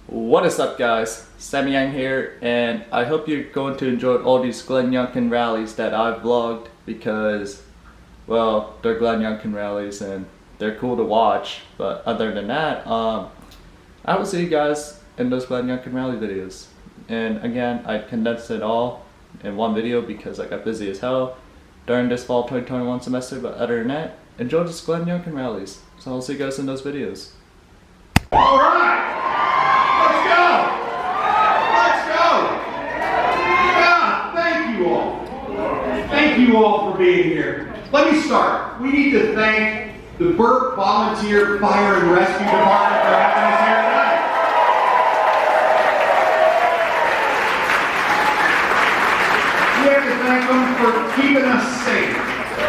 What is up, guys? Sammy here, and I hope you're going to enjoy all these Glenn Youngkin rallies that I've vlogged because, well, they're Glenn Youngkin rallies and they're cool to watch. But other than that, I will see you guys in those Glenn Youngkin rally videos. And again, I condensed it all in one video because I got busy as hell during this fall 2021 semester. But other than that, enjoy these Glenn Youngkin rallies. So I'll see you guys in those videos. All right. Thank you all for being here. Let me start. We need to thank the Burke Volunteer Fire and Rescue Department for having us here tonight. We have to thank them for keeping us safe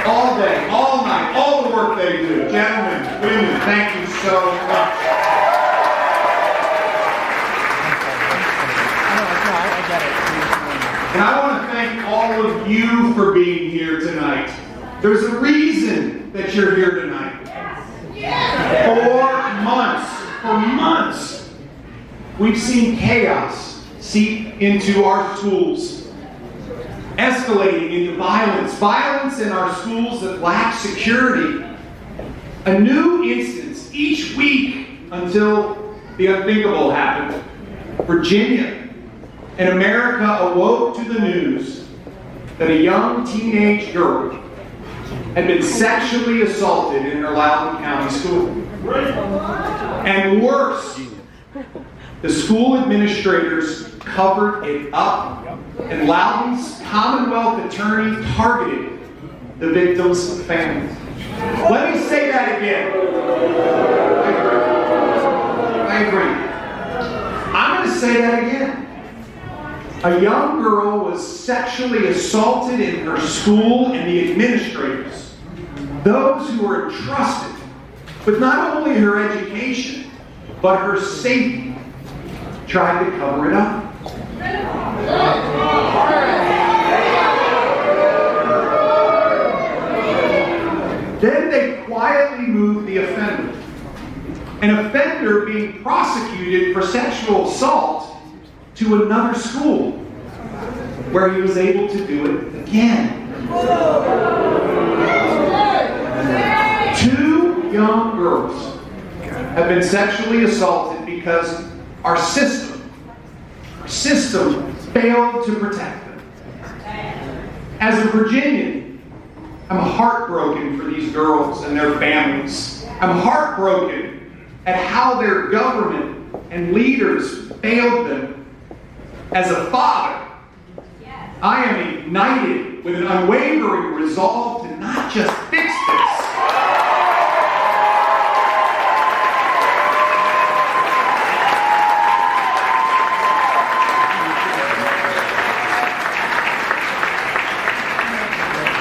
all day, all night, all the work they do. Gentlemen, women, thank you so much. And I want to thank all of you for being here tonight. There's a reason that you're here tonight. For months, we've seen chaos seep into our schools, escalating into violence in our schools that lack security. A new instance each week until the unthinkable happened. Virginia and America awoke to the news that a young teenage girl had been sexually assaulted in her Loudoun County school. And worse, the school administrators covered it up, and Loudoun's Commonwealth attorney targeted the victim's family. Let me say that again. I agree. I'm going to say that again. A young girl was sexually assaulted in her school, and the administrators, those who were entrusted with not only her education, but her safety, tried to cover it up. Then they quietly moved the offender. An offender being prosecuted for sexual assault to another school, where he was able to do it again. 2 young girls have been sexually assaulted because our system failed to protect them. As a Virginian, I'm heartbroken for these girls and their families. I'm heartbroken at how their government and leaders failed them. As a father, I am ignited with an unwavering resolve to not just fix this,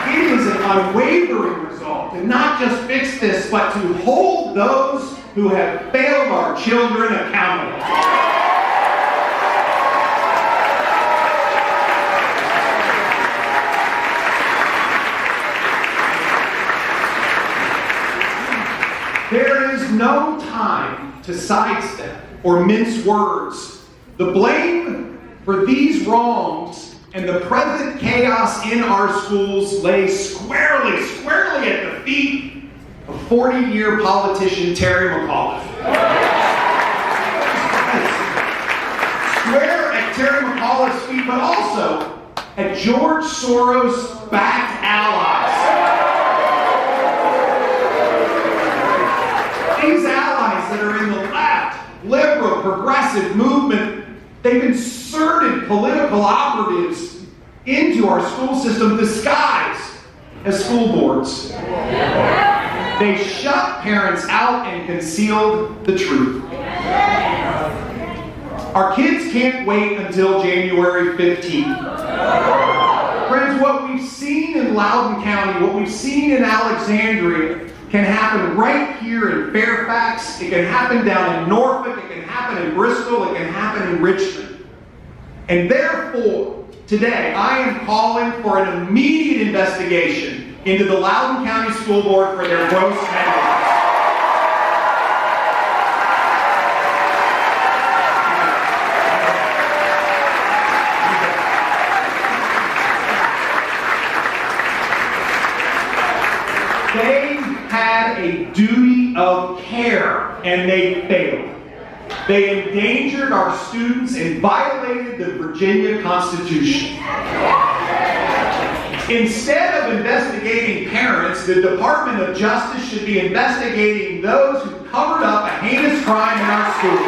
it is an unwavering resolve to not just fix this, but to hold those who have failed our children accountable. There is no time to sidestep or mince words. The blame for these wrongs and the present chaos in our schools lay squarely at the feet of 40-year politician Terry McAuliffe. Square at Terry McAuliffe's feet, but also at George Soros-backed allies. These allies that are in the left, liberal, progressive movement, they've inserted political operatives into our school system disguised as school boards. They shut parents out and concealed the truth. Our kids can't wait until January 15th. Friends, what we've seen in Loudoun County, what we've seen in Alexandria, can happen right here in Fairfax. It can happen down in Norfolk. It can happen in Bristol. It can happen in Richmond. And therefore, today, I am calling for an immediate investigation into the Loudoun County School Board for their gross negligence. duty of care, and they failed. They endangered our students and violated the Virginia Constitution. Instead of investigating parents, the Department of Justice should be investigating those who covered up a heinous crime in our schools.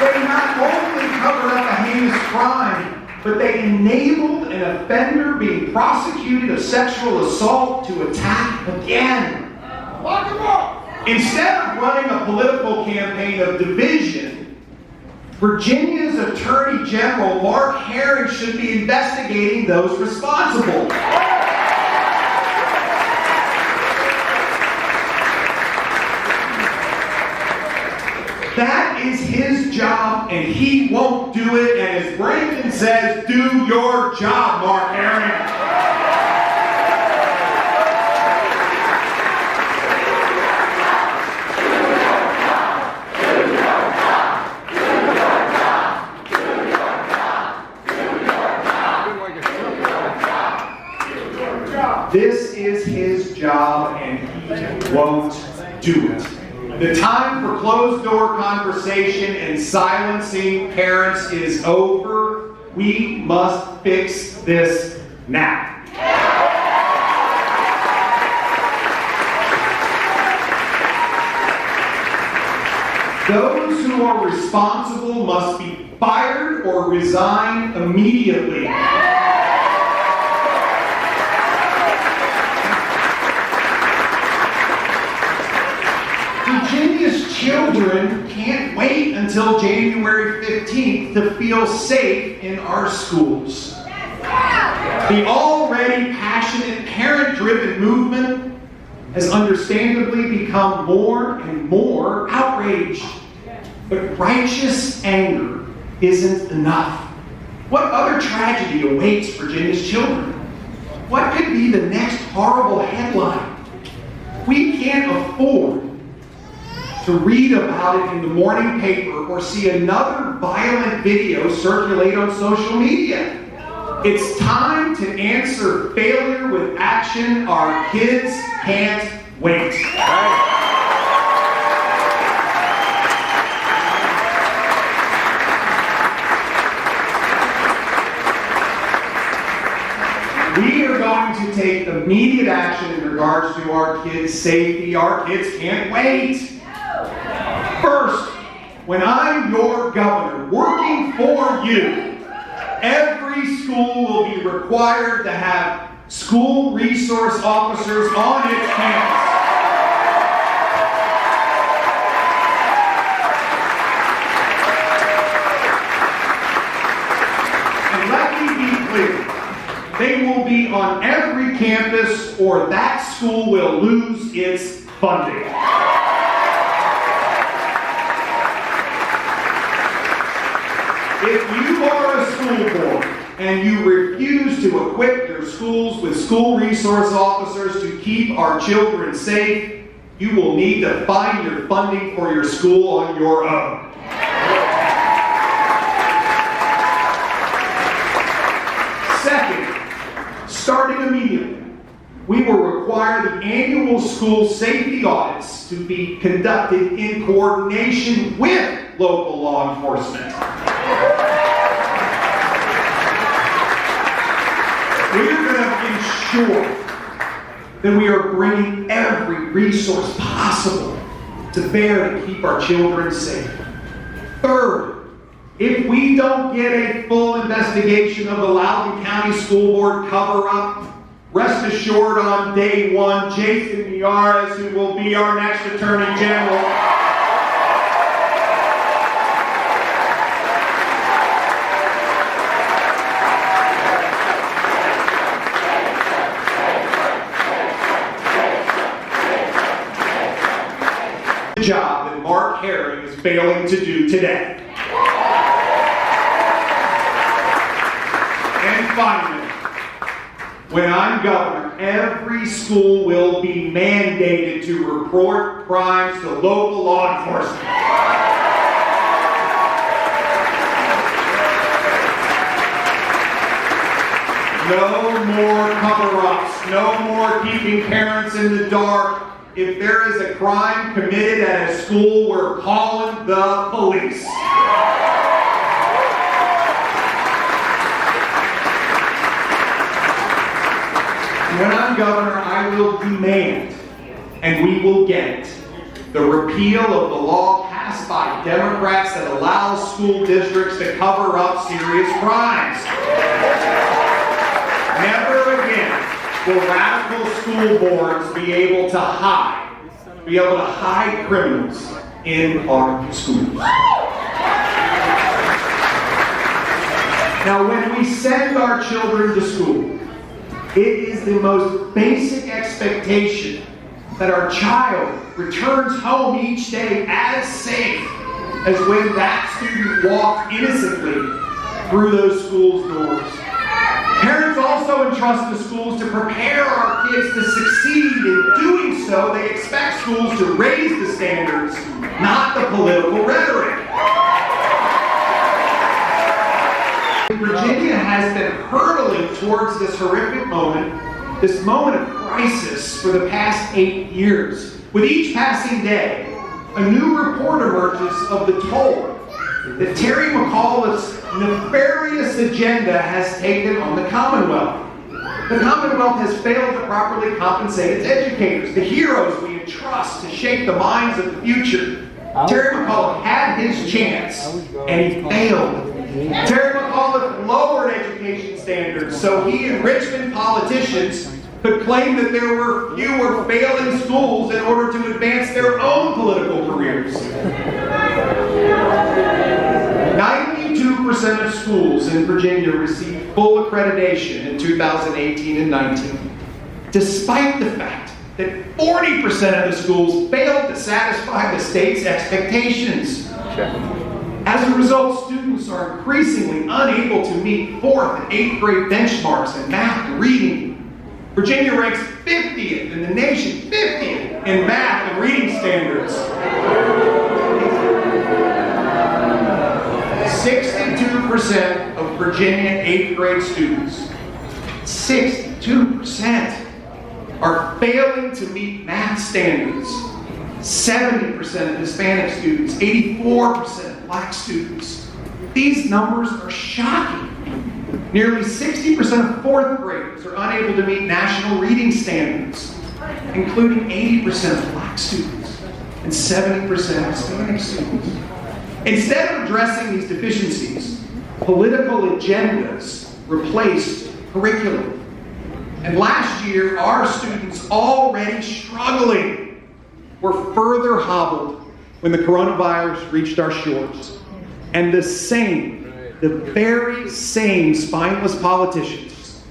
They not only covered up a heinous crime, but they enabled an offender being prosecuted of sexual assault to attack again. Lock him up! Instead of running a political campaign of division, Virginia's Attorney General Mark Herring should be investigating those responsible. That is his job, and he won't do it. And as Brandon says, do your job, Mark Herring. This is his job, and he won't do it. The time for closed-door conversation and silencing parents is over. We must fix this now. Those who are responsible must be fired or resign immediately. Virginia's children can't wait until January 15th to feel safe in our schools. The already passionate, parent-driven movement has understandably become more and more outraged. But righteous anger isn't enough. What other tragedy awaits Virginia's children? What could be the next horrible headline? We can't afford to read about it in the morning paper or see another violent video circulate on social media. It's time to answer failure with action. Our kids can't wait. We are going to take immediate action in regards to our kids' safety. Our kids can't wait. First, when I'm your governor working for you, every school will be required to have school resource officers on its campus. And let me be clear, they will be on every campus or that school will lose its funding. If you are a school board and you refuse to equip your schools with school resource officers to keep our children safe, you will need to find your funding for your school on your own. Second, starting immediately, we will require the annual school safety audits to be conducted in coordination with local law enforcement. We're going to ensure that we are bringing every resource possible to bear to keep our children safe. Third, if we don't get a full investigation of the Loudoun County School Board cover-up, rest assured on day one, Jason Miyares, who will be our next Attorney General, job that Mark Herring is failing to do today. And finally, when I'm governor, every school will be mandated to report crimes to local law enforcement. No more cover-ups. No more keeping parents in the dark. If there is a crime committed at a school, we're calling the police. When I'm governor, I will demand, and we will get it, the repeal of the law passed by Democrats that allows school districts to cover up serious crimes. Never again will radical school boards be able to hide criminals in our schools. Now, when we send our children to school, it is the most basic expectation that our child returns home each day as safe as when that student walked innocently through those schools' doors. Parents also entrust the schools to prepare our kids to succeed. In doing so, they expect schools to raise the standards, not the political rhetoric. Virginia has been hurtling towards this horrific moment, this moment of crisis for the past 8 years. With each passing day, a new report emerges of the toll that Terry McAuliffe's nefarious agenda has taken on the Commonwealth. The Commonwealth has failed to properly compensate its educators, the heroes we entrust to shape the minds of the future. Terry McAuliffe had his chance, and he failed. Terry McAuliffe lowered education standards so he and Richmond politicians could claim that there were fewer failing schools in order to advance their own political careers. 92% of schools in Virginia received full accreditation in 2018 and 19, despite the fact that 40% of the schools failed to satisfy the state's expectations. As a result, students are increasingly unable to meet 4th and 8th grade benchmarks in math and reading. Virginia ranks 50th in the nation, 50th in math and reading standards. 62% of Virginia 8th grade students, 62%, are failing to meet math standards. 70% of Hispanic students, 84% of Black students. These numbers are shocking. Nearly 60% of 4th graders are unable to meet national reading standards, including 80% of Black students and 70% of Hispanic students. Instead of addressing these deficiencies, political agendas replaced curriculum. And last year, our students, already struggling, were further hobbled when the coronavirus reached our shores. And the very same spineless politicians,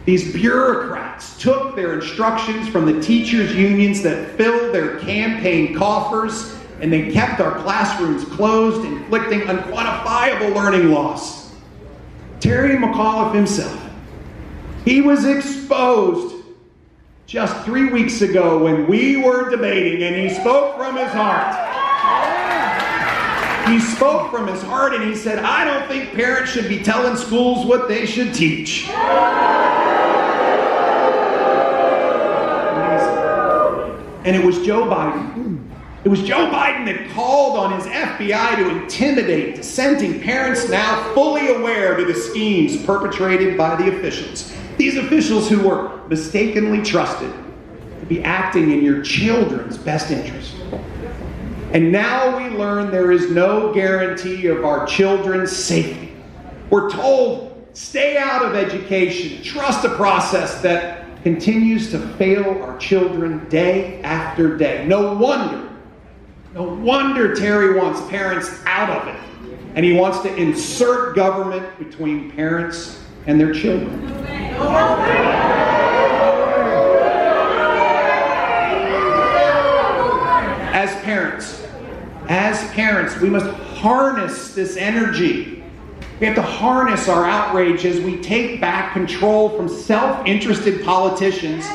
these bureaucrats, took their instructions from the teachers' unions that filled their campaign coffers, and they kept our classrooms closed, inflicting unquantifiable learning loss. Terry McAuliffe himself, he was exposed just 3 weeks ago when we were debating, and he spoke from his heart. He spoke from his heart and he said, "I don't think parents should be telling schools what they should teach." And it was Joe Biden. It was Joe Biden that called on his FBI to intimidate dissenting parents, now fully aware of the schemes perpetrated by the officials. These officials who were mistakenly trusted to be acting in your children's best interest. And now we learn there is no guarantee of our children's safety. We're told, stay out of education, trust a process that continues to fail our children day after day. No wonder Terry wants parents out of it. And he wants to insert government between parents and their children. As parents, we must harness this energy. We have to harness our outrage as we take back control from self-interested politicians,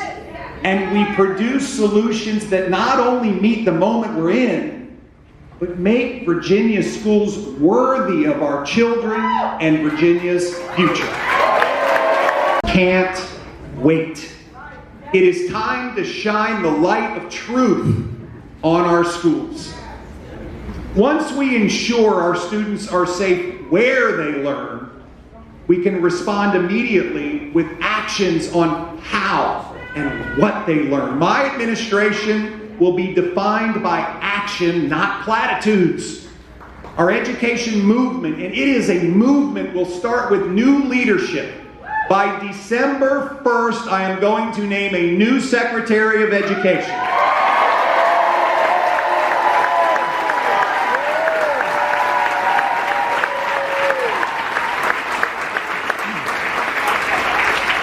and we produce solutions that not only meet the moment we're in, but make Virginia's schools worthy of our children and Virginia's future. Can't wait. It is time to shine the light of truth on our schools. Once we ensure our students are safe where they learn, we can respond immediately with actions on how and what they learn. My administration will be defined by action, not platitudes. Our education movement, and it is a movement, will start with new leadership. By December 1st, I am going to name a new Secretary of Education.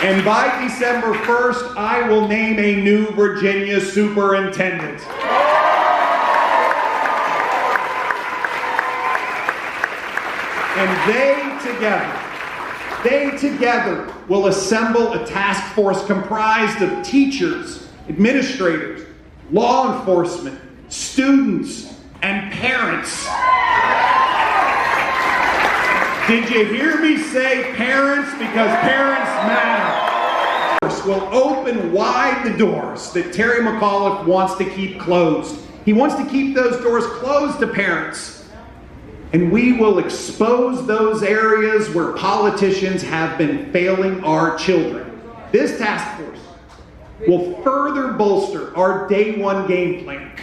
And by December 1st, I will name a new Virginia superintendent. And they together will assemble a task force comprised of teachers, administrators, law enforcement, students, and parents. Did you hear me say parents? Because parents matter. Will open wide the doors that Terry McAuliffe wants to keep closed. He wants to keep those doors closed to parents. And we will expose those areas where politicians have been failing our children. This task force will further bolster our day one game plan.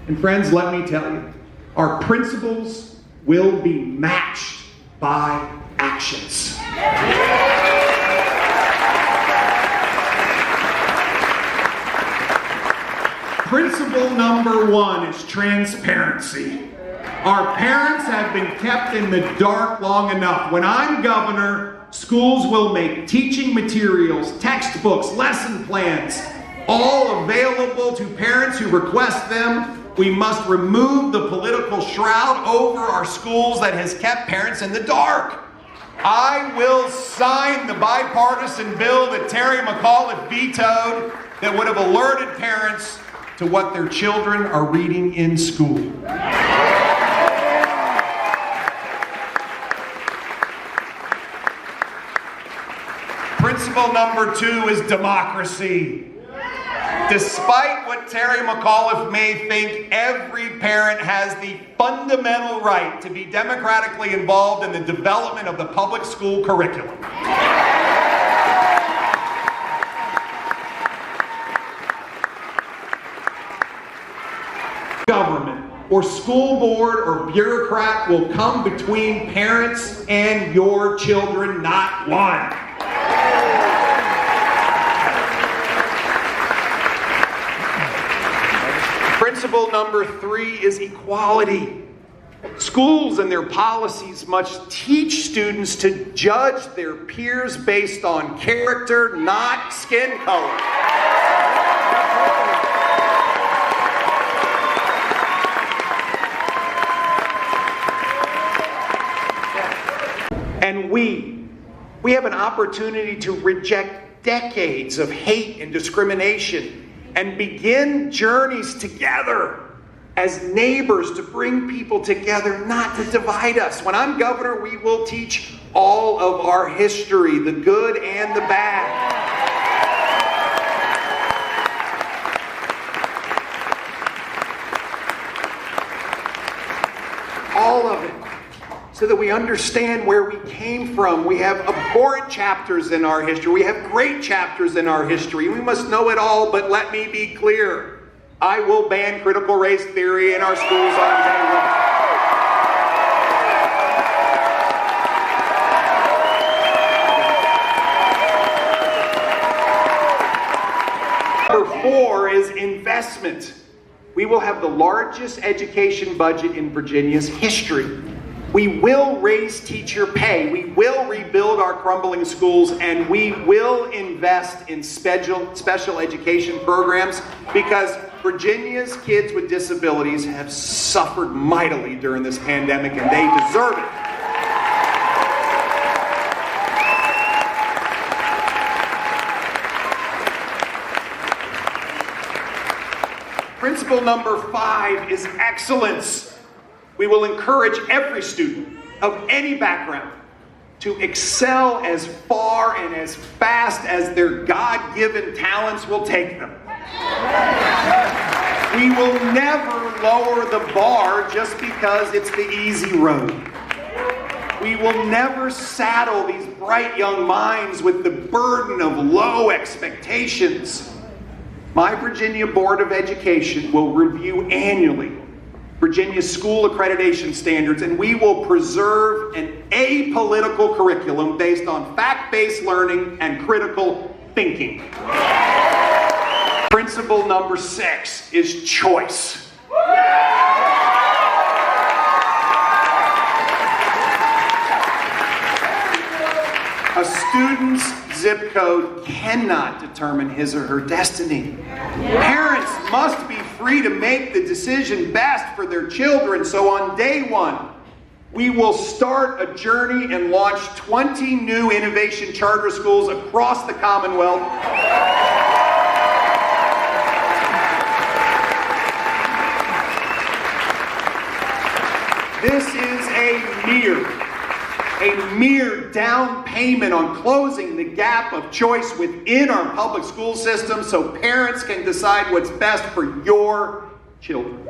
And friends, let me tell you, our principles will be matched by actions. Principle number 1 is transparency. Our parents have been kept in the dark long enough. When I'm governor, schools will make teaching materials, textbooks, lesson plans, all available to parents who request them. We must remove the political shroud over our schools that has kept parents in the dark. I will sign the bipartisan bill that Terry McAuliffe vetoed that would have alerted parents to what their children are reading in school. Principle number 2 is democracy. Despite what Terry McAuliffe may think, every parent has the fundamental right to be democratically involved in the development of the public school curriculum. Government or school board or bureaucrat will come between parents and your children, not one. Principle number 3 is equality. Schools and their policies must teach students to judge their peers based on character, not skin color. And we have an opportunity to reject decades of hate and discrimination and begin journeys together as neighbors to bring people together, not to divide us. When I'm governor, we will teach all of our history, the good and the bad. All of it. So that we understand where we came from. We have abhorrent chapters in our history. We have great chapters in our history. We must know it all, but let me be clear. I will ban critical race theory in our schools on day one. Number 4 is investment. We will have the largest education budget in Virginia's history. We will raise teacher pay, we will rebuild our crumbling schools, and we will invest in special education programs because Virginia's kids with disabilities have suffered mightily during this pandemic and they deserve it. Principle number 5 is excellence. We will encourage every student of any background to excel as far and as fast as their God-given talents will take them. We will never lower the bar just because it's the easy road. We will never saddle these bright young minds with the burden of low expectations. My Virginia Board of Education will review annually Virginia's school accreditation standards, and we will preserve an apolitical curriculum based on fact-based learning and critical thinking. Principle number 6 is choice. A student's zip code cannot determine his or her destiny. Parents must be free to make the decision best for their children. So on day 1, we will start a journey and launch 20 new innovation charter schools across the Commonwealth. This is a mere down payment on closing the gap of choice within our public school system so parents can decide what's best for your children.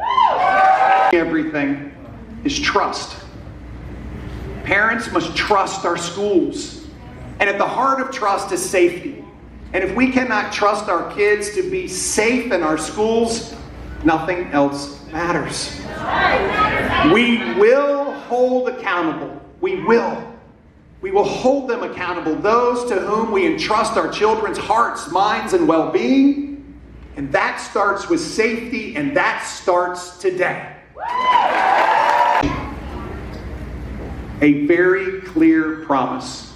Everything is trust. Parents must trust our schools. And at the heart of trust is safety. And if we cannot trust our kids to be safe in our schools, nothing else matters. We will hold accountable. We will hold them accountable, those to whom we entrust our children's hearts, minds, and well-being. And that starts with safety, and that starts today. A very clear promise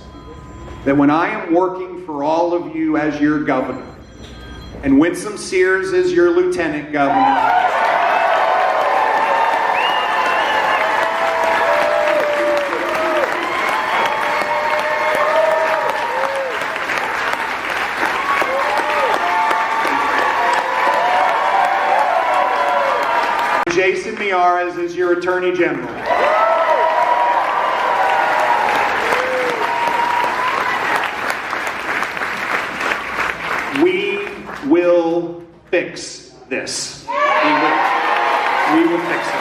that when I am working for all of you as your governor, and Winsome Sears is your lieutenant governor, Jason Miaras is your Attorney General. We will fix this. We will fix it.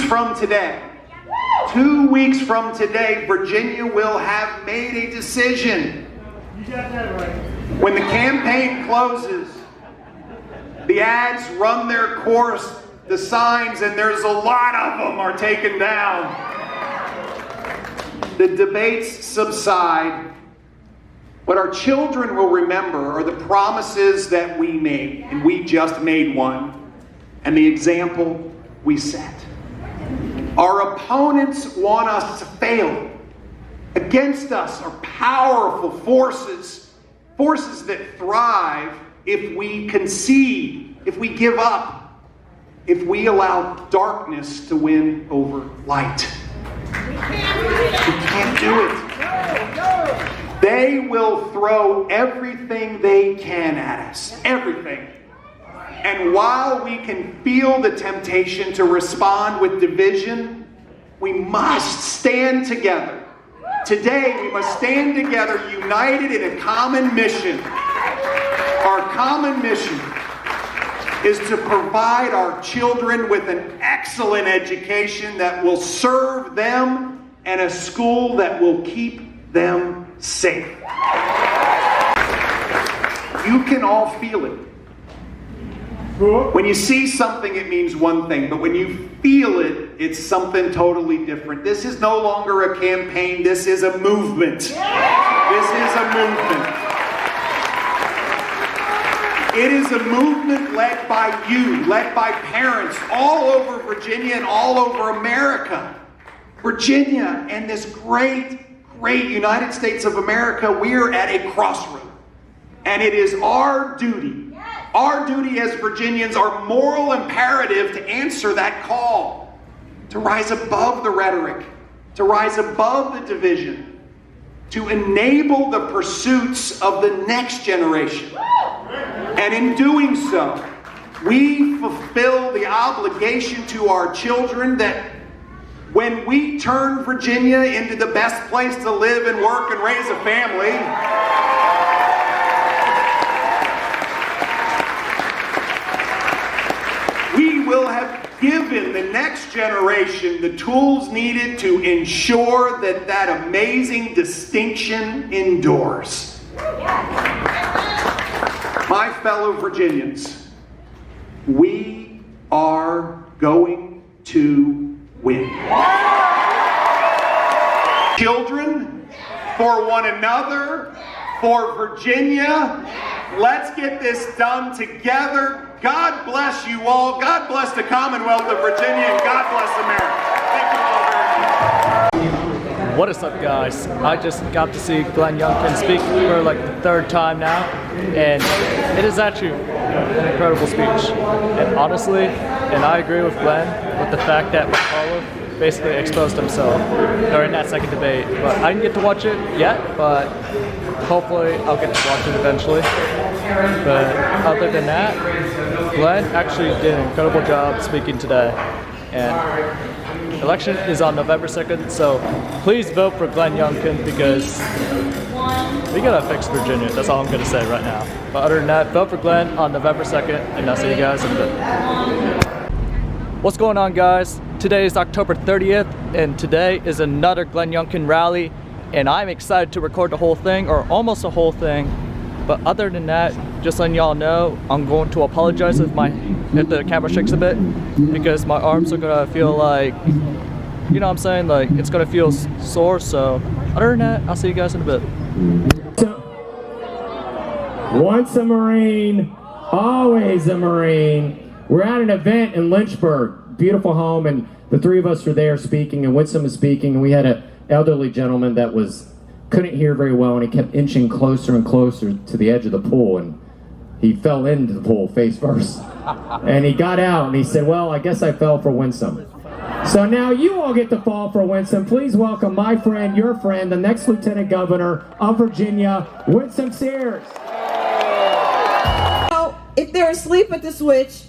From today, 2 weeks from today, Virginia will have made a decision. You got that right. When the campaign closes, the ads run their course, the signs, and there's a lot of them are taken down. The debates subside. What our children will remember are the promises that we made, and we just made one, and the example we set. Our opponents want us to fail. Against us are powerful forces that thrive if we concede, if we give up, if we allow darkness to win over light. We can't do it. They will throw everything they can at us. Everything. And while we can feel the temptation to respond with division, we must stand together. Today, we must stand together, united in a common mission. Our common mission is to provide our children with an excellent education that will serve them and a school that will keep them safe. You can all feel it. When you see something, it means one thing, but when you feel it, it's something totally different. This is no longer a campaign, this is a movement. This is a movement. It is a movement led by you, led by parents all over Virginia and all over America. Virginia and this great United States of America, we're at a crossroad. And it is our duty as Virginians, our moral imperative to answer that call, to rise above the rhetoric, to rise above the division, to enable the pursuits of the next generation. And in doing so, we fulfill the obligation to our children that when we turn Virginia into the best place to live and work and raise a family, we will have given the next generation the tools needed to ensure that that amazing distinction endures. My fellow Virginians, we are going to win. Children, for one another, for Virginia, let's get this done together. God bless you all. God bless the Commonwealth of Virginia, and God bless America. Thank you all very much. What is up, guys? I just got to see Glenn Youngkin speak for like the third time now, and it is actually an incredible speech. And honestly, and I agree with Glenn with the fact that McAuliffe basically exposed himself during that second debate. But I didn't get to watch it yet, but hopefully I'll get to watch it eventually. But other than that, Glenn actually did an incredible job speaking today. And election is on November 2nd, so please vote for Glenn Youngkin because we gotta fix Virginia. That's all I'm gonna say right now. But other than that, vote for Glenn on November 2nd, and I'll see you guys in a bit. What's going on, guys? Today is October 30th, and today is another Glenn Youngkin rally, and I'm excited to record the whole thing, or almost the whole thing. But other than that, just letting y'all know, I'm going to apologize if the camera shakes a bit, because my arms are gonna feel like, you know what I'm saying, like it's gonna feel sore. So other than that, I'll see you guys in a bit. So, once a Marine, always a Marine. We're at an event in Lynchburg, beautiful home, and the three of us were there speaking, and Winston was speaking, and we had an elderly gentleman that couldn't hear very well, and he kept inching closer and closer to the edge of the pool, and he fell into the pool face first. And he got out, and he said, well, I guess I fell for Winston. So now you all get to fall for Winston. Please welcome my friend, your friend, the next Lieutenant Governor of Virginia, Winston Sears. If they're asleep at the switch,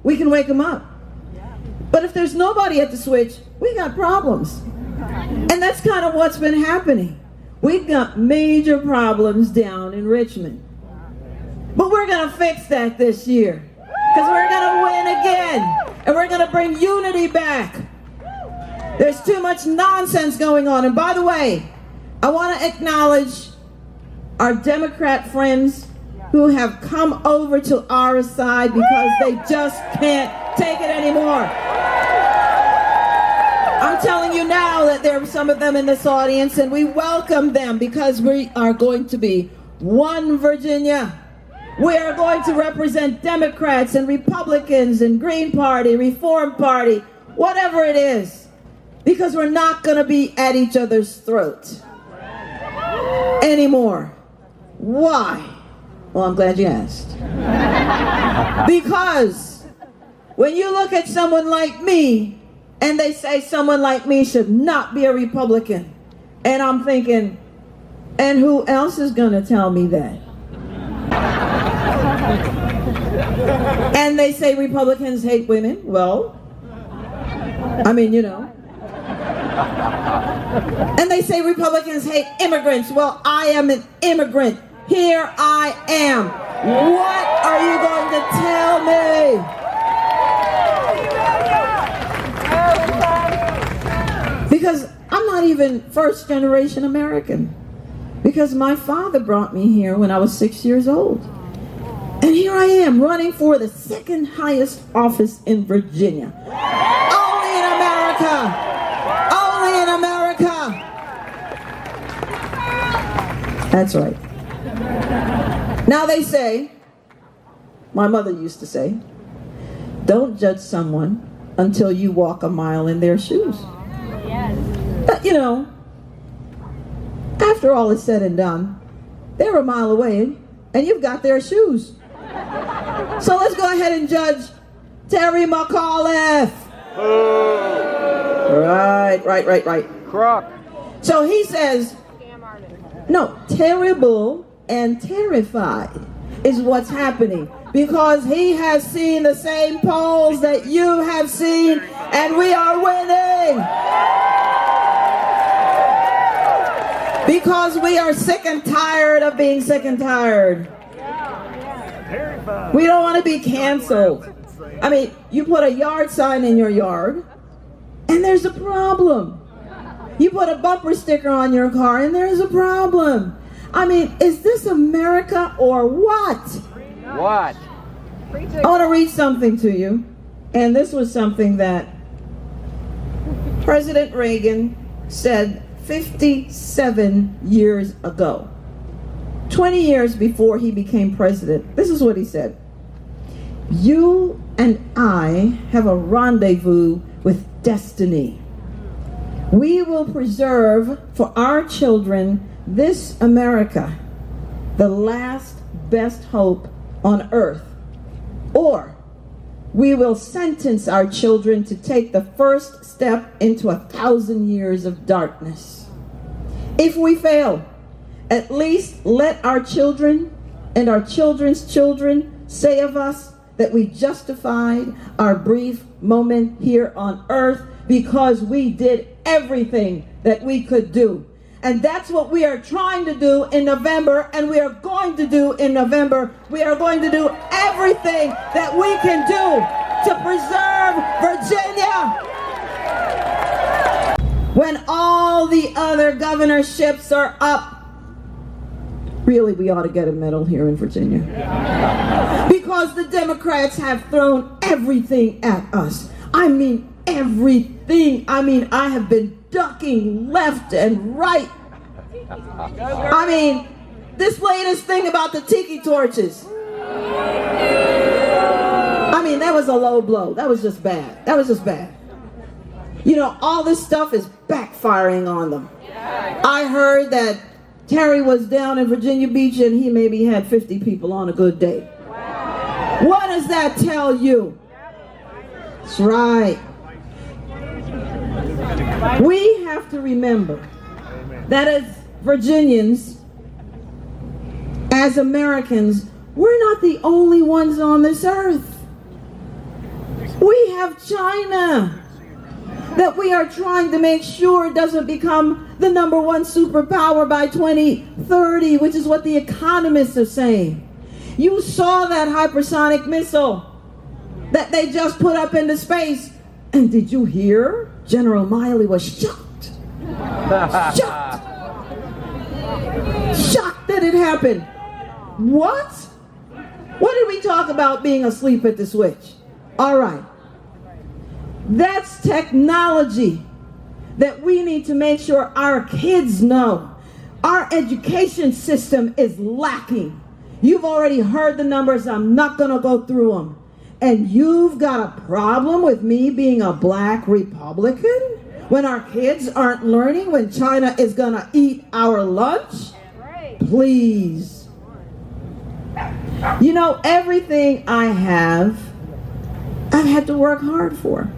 we can wake them up. But if there's nobody at the switch, we got problems. And that's kind of what's been happening. We've got major problems down in Richmond. But we're going to fix that this year. Because we're going to win again. And we're going to bring unity back. There's too much nonsense going on. And by the way, I want to acknowledge our Democrat friends who have come over to our side because they just can't take it anymore. I'm telling you now that there are some of them in this audience, and we welcome them because we are going to be one Virginia. We are going to represent Democrats and Republicans and Green Party, Reform Party, whatever it is, because we're not going to be at each other's throat anymore. Why? Well, I'm glad you asked. Because when you look at someone like me, and they say someone like me should not be a Republican, and I'm thinking, and who else is going to tell me that? And they say Republicans hate women. Well, I mean, you know. And they say Republicans hate immigrants. Well, I am an immigrant. Here I am. What are you going to tell me? Because I'm not even first generation American. Because my father brought me here when I was 6 years old. And here I am running for the second highest office in Virginia. Only in America. Only in America. That's right. Now they say, my mother used to say, don't judge someone until you walk a mile in their shoes. Yes. But you know, after all is said and done, they're a mile away and you've got their shoes. So let's go ahead and judge Terry McAuliffe. Right. Croc. So he says, no, terrible and terrified. is what's happening. Because he has seen the same polls that you have seen, and we are winning. Because we are sick and tired of being sick and tired. We don't want to be canceled. I mean, you put a yard sign in your yard, and there's a problem. You put a bumper sticker on your car, and there's a problem. I mean, is this America or what? What? I want to read something to you. And this was something that President Reagan said 57 years ago. 20 years before he became president. This is what he said. You and I have a rendezvous with destiny. We will preserve for our children this America, the last best hope on earth. Or we will sentence our children to take the first step into 1,000 years of darkness. If we fail, at least let our children and our children's children say of us that we justified our brief moment here on earth because we did everything that we could do. And that's what we are trying to do in November, and we are going to do in November. We are going to do everything that we can do to preserve Virginia. When all the other governorships are up, really, we ought to get a medal here in Virginia. Because the Democrats have thrown everything at us. I mean, everything. I mean, I have been ducking left and right. I mean, this latest thing about the tiki torches. I mean, that was a low blow. That was just bad. That was just bad. You know, all this stuff is backfiring on them. I heard that Terry was down in Virginia Beach and he maybe had 50 people on a good day. What does that tell you? That's right. We have to remember that as Virginians, as Americans, we're not the only ones on this earth. We have China that we are trying to make sure doesn't become the #1 superpower by 2030, which is what the economists are saying. You saw that hypersonic missile that they just put up into space. And did you hear? General Miley was shocked. Shocked. Shocked that it happened. What? What did we talk about being asleep at the switch? All right. That's technology that we need to make sure our kids know. Our education system is lacking. You've already heard the numbers. I'm not going to go through them. And you've got a problem with me being a black Republican when our kids aren't learning, when China is going to eat our lunch? Please. You know, everything I have, I've had to work hard for.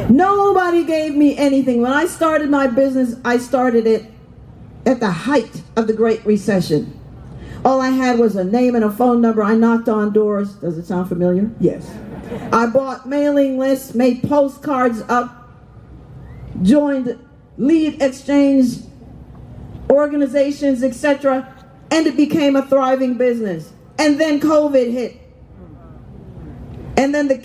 Nobody gave me anything. When I started my business, I started it at the height of the Great Recession. All I had was a name and a phone number. I knocked on doors. Does it sound familiar? Yes. I bought mailing lists, made postcards up, joined lead exchange organizations, etc., and it became a thriving business. And then COVID hit. And then the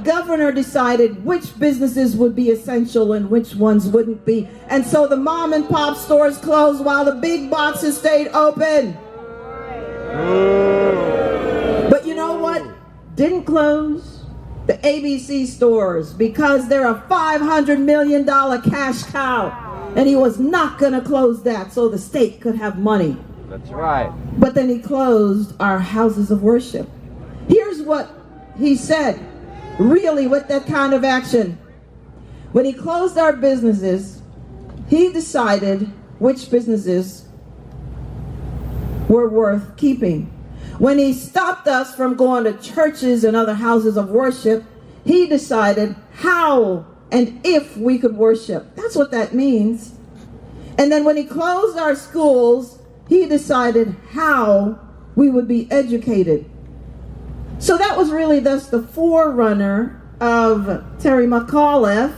governor decided which businesses would be essential and which ones wouldn't be. And so the mom and pop stores closed while the big boxes stayed open. But you know what didn't close? The ABC stores, because they're a $500 million cash cow. And he was not going to close that so the state could have money. That's right. But then he closed our houses of worship. Here's what he said, really, with that kind of action. When he closed our businesses, he decided which businesses were worth keeping. When he stopped us from going to churches and other houses of worship, he decided how and if we could worship. That's what that means. And then when he closed our schools, he decided how we would be educated. So that was really thus the forerunner of Terry McAuliffe.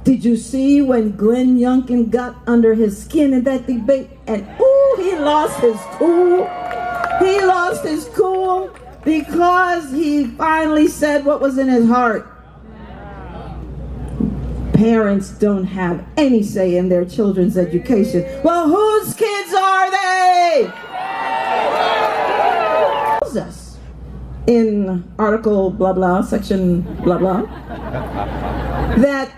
Did you see when Glenn Youngkin got under his skin in that debate? And ooh, he lost his cool. He lost his cool because he finally said what was in his heart. Parents don't have any say in their children's education. Well, whose kids are they? Tells us in article blah blah, section blah blah, that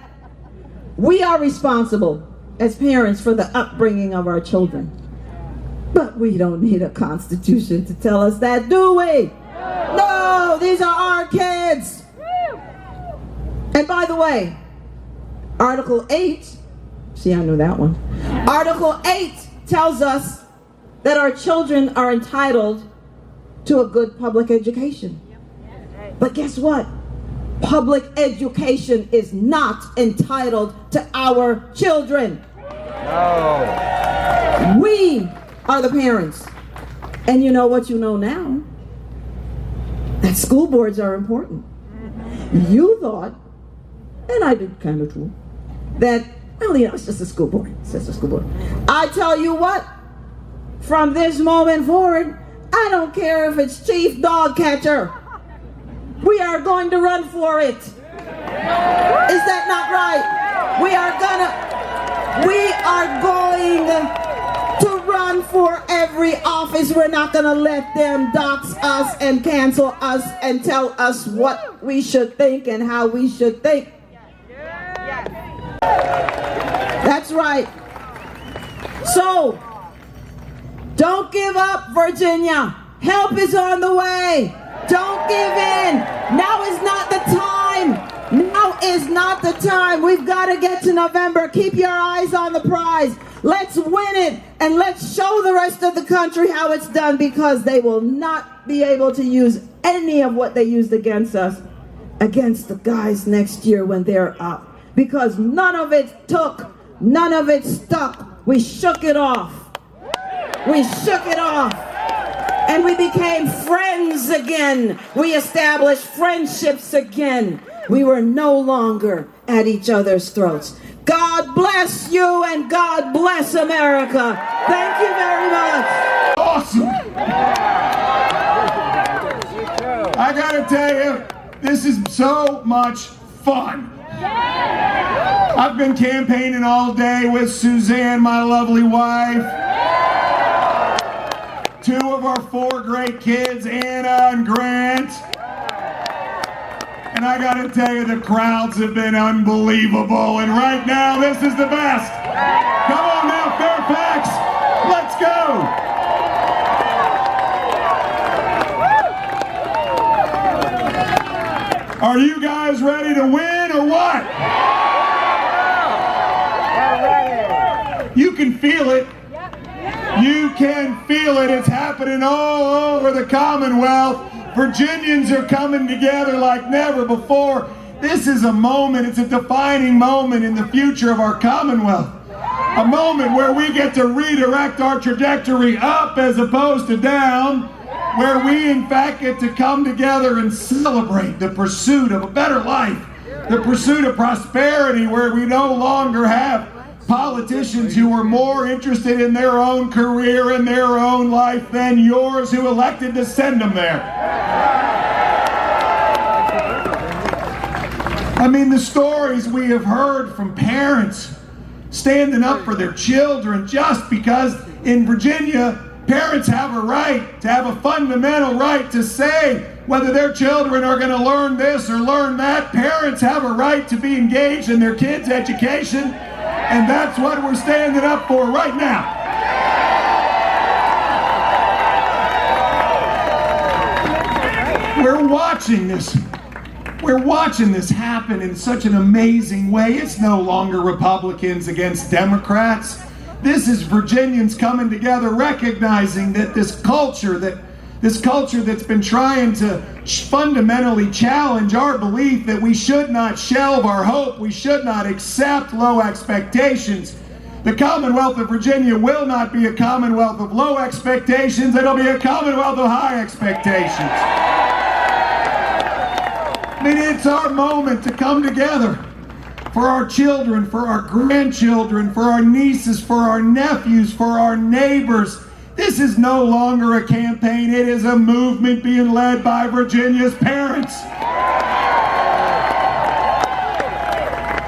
we are responsible as parents for the upbringing of our children. But we don't need a constitution to tell us that, do we? No, these are our kids. And by the way, Article 8, see, I knew that one. Article 8 tells us that our children are entitled to a good public education. But guess what? Public education is not entitled to our children. No. We are the parents. And you know what you know now? That school boards are important. You thought, and I did kind of too, that, well, you know, it's just a school board. It's just a school board. I tell you what, from this moment forward, I don't care if it's chief dog catcher. We are going to run for it. Is that not right? We are going to run for every office. We're not going to let them dox us and cancel us and tell us what we should think and how we should think. That's right. So, don't give up, Virginia. Help is on the way. Don't give in. Now is not the time. Now is not the time. We've got to get to November. Keep your eyes on the prize. Let's win it, and let's show the rest of the country how it's done, because they will not be able to use any of what they used against us against the guys next year when they're up. Because none of it took, none of it stuck. We shook it off. We shook it off. And we became friends again. We established friendships again. We were no longer at each other's throats. God bless you and God bless America. Thank you very much. Awesome. I gotta tell you, this is so much fun. I've been campaigning all day with Suzanne, my lovely wife. 2 of our 4 great kids, Anna and Grant. And I gotta tell you, the crowds have been unbelievable. And right now, this is the best. Come on now, Fairfax. Let's go. Are you guys ready to win or what? You can feel it. You can feel it. It's happening all over the Commonwealth. Virginians are coming together like never before. This is a moment, it's a defining moment in the future of our Commonwealth. A moment where we get to redirect our trajectory up as opposed to down, where we in fact get to come together and celebrate the pursuit of a better life, the pursuit of prosperity, where we no longer have politicians who are more interested in their own career and their own life than yours, who elected to send them there. I mean, the stories we have heard from parents standing up for their children, just because in Virginia, parents have a right to have a fundamental right to say whether their children are going to learn this or learn that. Parents have a right to be engaged in their kids' education. And that's what we're standing up for right now. We're watching this. We're watching this happen in such an amazing way. It's no longer Republicans against Democrats. This is Virginians coming together, recognizing that this culture that's been trying to fundamentally challenge our belief that we should not shelve our hope, we should not accept low expectations, The Commonwealth of Virginia will not be a Commonwealth of low expectations, it'll be a Commonwealth of high expectations. I mean, it's our moment to come together for our children, for our grandchildren, for our nieces, for our nephews, for our neighbors. This is no longer a campaign, it is a movement being led by Virginia's parents.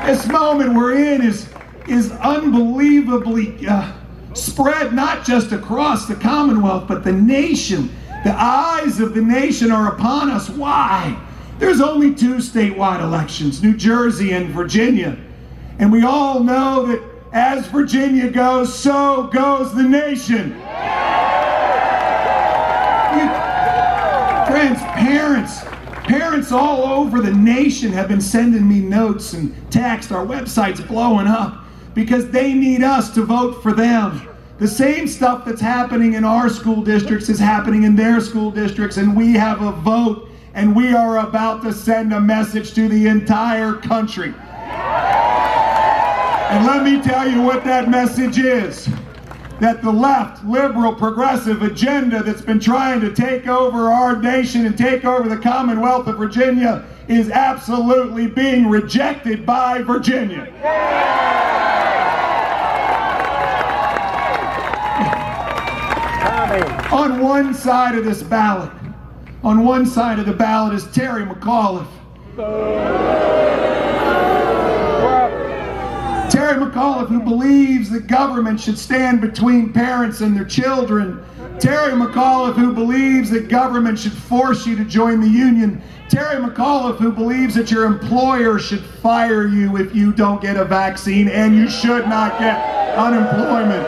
This moment we're in is unbelievably spread not just across the Commonwealth, but the nation. The eyes of the nation are upon us. Why? There's only 2 statewide elections, New Jersey and Virginia. And we all know that as Virginia goes, so goes the nation. Friends, parents all over the nation have been sending me notes and texts. Our website's blowing up because they need us to vote for them. The same stuff that's happening in our school districts is happening in their school districts, and we have a vote, and we are about to send a message to the entire country. And let me tell you what that message is. That the left, liberal, progressive agenda that's been trying to take over our nation and take over the Commonwealth of Virginia is absolutely being rejected by Virginia. On one side of this ballot, on one side of the ballot is Terry McAuliffe. Terry McAuliffe, who believes that government should stand between parents and their children. Terry McAuliffe, who believes that government should force you to join the union. Terry McAuliffe, who believes that your employer should fire you if you don't get a vaccine and you should not get unemployment.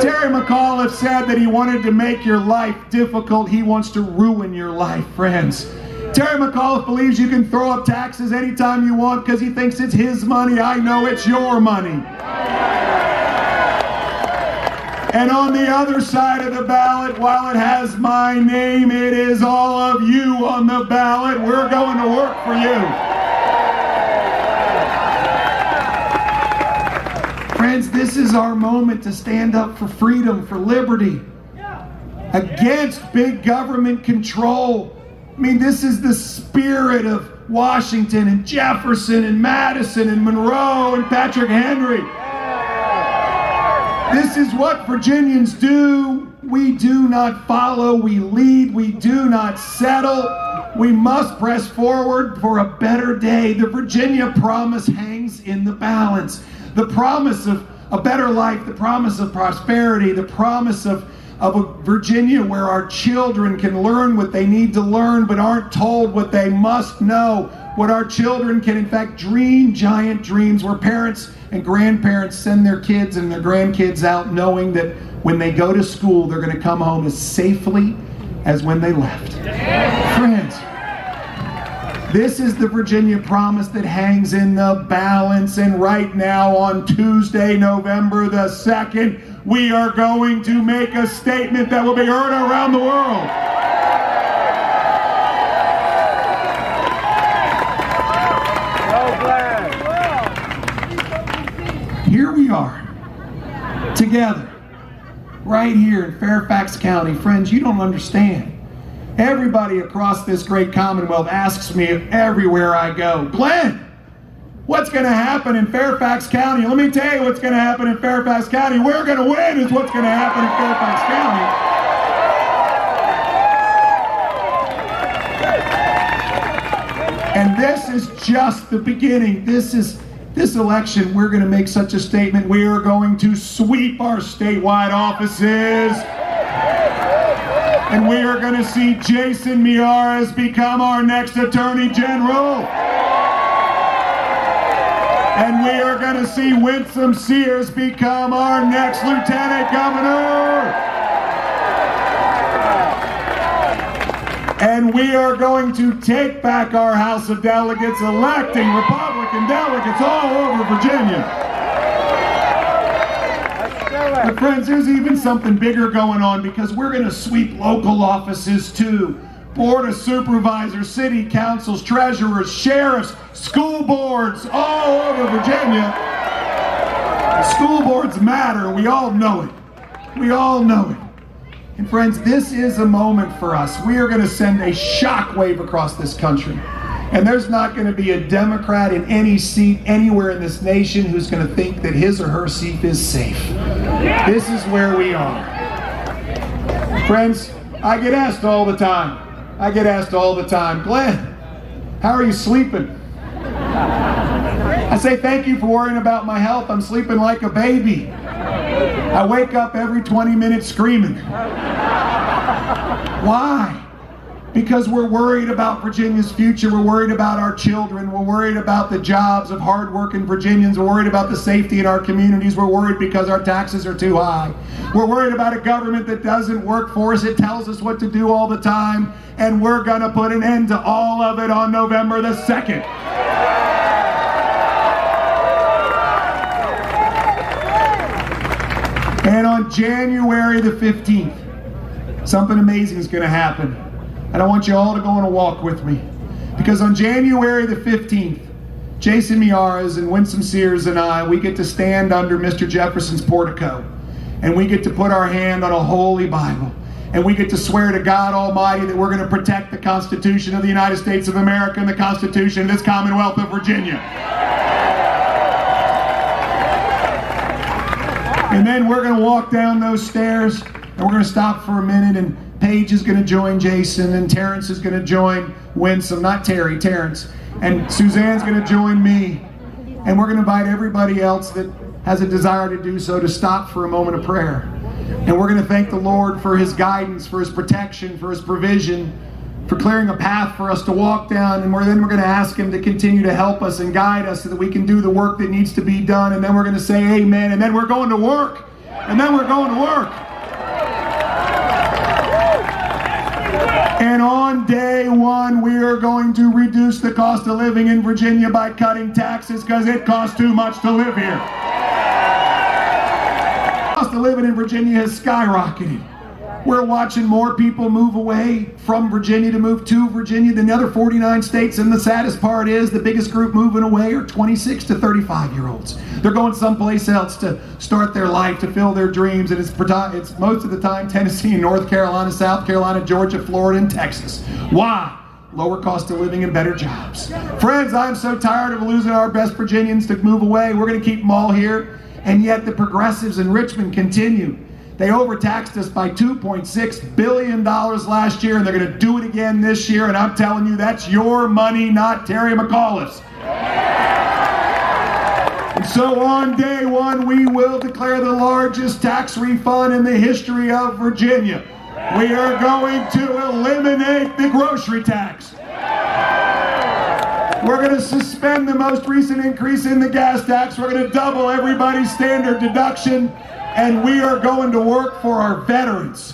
Terry McAuliffe said that he wanted to make your life difficult. He wants to ruin your life, friends. Terry McAuliffe believes you can throw up taxes anytime you want because he thinks it's his money. I know it's your money. And on the other side of the ballot, while it has my name, it is all of you on the ballot. We're going to work for you. Friends, this is our moment to stand up for freedom, for liberty, against big government control. I mean, this is the spirit of Washington and Jefferson and Madison and Monroe and Patrick Henry. This is what Virginians do. We do not follow, we lead, we do not settle. We must press forward for a better day. The Virginia promise hangs in the balance. The promise of a better life, the promise of prosperity, the promise of a Virginia where our children can learn what they need to learn but aren't told what they must know. What our children can in fact dream giant dreams, where parents and grandparents send their kids and their grandkids out knowing that when they go to school they're going to come home as safely as when they left. Friends, this is the Virginia promise that hangs in the balance, and right now on Tuesday, November the 2nd, we are going to make a statement that will be heard around the world. Here we are, together, right here in Fairfax County. Friends, you don't understand. Everybody across this great Commonwealth asks me everywhere I go, Glenn, what's going to happen in Fairfax County? Let me tell you what's going to happen in Fairfax County. We're going to win is what's going to happen in Fairfax County. And this is just the beginning. This election, we're going to make such a statement. We are going to sweep our statewide offices. And we are going to see Jason Miyares become our next Attorney General. And we are going to see Winsome Sears become our next Lieutenant Governor. And we are going to take back our House of Delegates, electing Republican delegates all over Virginia. But friends, there's even something bigger going on, because we're going to sweep local offices too. Board of Supervisors, city councils, treasurers, sheriffs, school boards, all over Virginia. School boards matter. We all know it. We all know it. And friends, this is a moment for us. We are going to send a shockwave across this country. And there's not going to be a Democrat in any seat anywhere in this nation who's going to think that his or her seat is safe. This is where we are. Friends, I get asked all the time. Glenn, how are you sleeping? I say, thank you for worrying about my health. I'm sleeping like a baby. I wake up every 20 minutes screaming. Why? Because we're worried about Virginia's future. We're worried about our children. We're worried about the jobs of hardworking Virginians. We're worried about the safety in our communities. We're worried because our taxes are too high. We're worried about a government that doesn't work for us. It tells us what to do all the time. And we're going to put an end to all of it on November the 2nd. And on January the 15th, something amazing is going to happen. And I want you all to go on a walk with me. Because on January the 15th, Jason Miaras and Winsome Sears and I, we get to stand under Mr. Jefferson's portico. And we get to put our hand on a holy Bible. And we get to swear to God Almighty that we're going to protect the Constitution of the United States of America and the Constitution of this Commonwealth of Virginia. And then we're going to walk down those stairs, and we're going to stop for a minute, and Paige is going to join Jason, and Terrence is going to join Winsome, not Terry, Terrence. And Suzanne's going to join me. And we're going to invite everybody else that has a desire to do so to stop for a moment of prayer. And we're going to thank the Lord for His guidance, for His protection, for His provision, for clearing a path for us to walk down. And then we're going to ask Him to continue to help us and guide us so that we can do the work that needs to be done. And then we're going to say amen. And then we're going to work. And then we're going to work. And on day one, we are going to reduce the cost of living in Virginia by cutting taxes because it costs too much to live here. The cost of living in Virginia has skyrocketed. We're watching more people move away from Virginia to move to Virginia than the other 49 states. And the saddest part is the biggest group moving away are 26 to 35-year-olds. They're going someplace else to start their life, to fill their dreams. And it's most of the time Tennessee, North Carolina, South Carolina, Georgia, Florida, and Texas. Why? Lower cost of living and better jobs. Friends, I'm so tired of losing our best Virginians to move away. We're going to keep them all here. And yet the progressives in Richmond continue. They overtaxed us by $2.6 billion last year, and they're going to do it again this year. And I'm telling you, that's your money, not Terry McAuliffe's. And so on day one, we will declare the largest tax refund in the history of Virginia. We are going to eliminate the grocery tax. We're going to suspend the most recent increase in the gas tax. We're going to double everybody's standard deduction. And we are going to work for our veterans.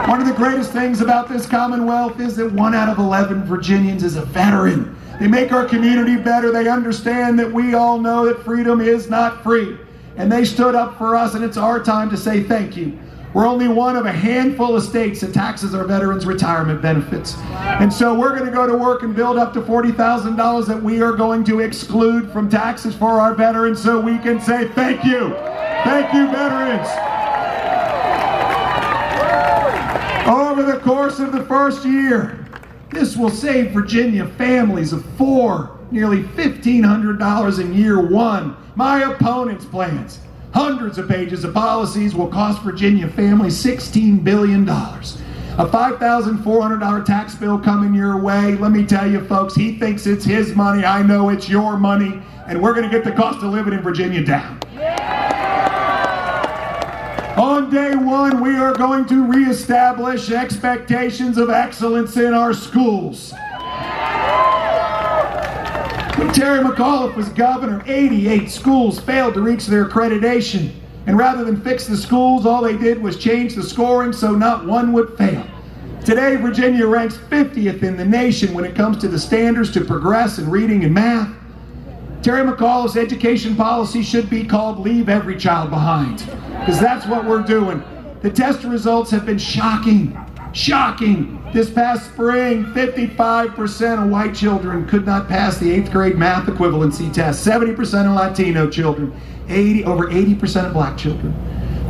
One of the greatest things about this Commonwealth is that 1 out of 11 Virginians is a veteran. They make our community better. They understand that we all know that freedom is not free. And they stood up for us, and it's our time to say thank you. We're only one of a handful of states that taxes our veterans' retirement benefits. And so we're going to go to work and build up to $40,000 that we are going to exclude from taxes for our veterans so we can say thank you. Thank you, veterans. Over the course of the first year, this will save Virginia families of 4, nearly $1,500 in year one. My opponent's plans, hundreds of pages of policies, will cost Virginia families $16 billion. A $5,400 tax bill coming your way. Let me tell you, folks, he thinks it's his money. I know it's your money. And we're going to get the cost of living in Virginia down. On day one, we are going to reestablish expectations of excellence in our schools. When Terry McAuliffe was governor, 88 schools failed to reach their accreditation. And rather than fix the schools, all they did was change the scoring so not one would fail. Today, Virginia ranks 50th in the nation when it comes to the standards to progress in reading and math. Terry McAuliffe's education policy should be called Leave Every Child Behind, because that's what we're doing. The test results have been shocking. Shocking. This past spring, 55% of white children could not pass the 8th grade math equivalency test. 70% of Latino children. Over 80% of black children.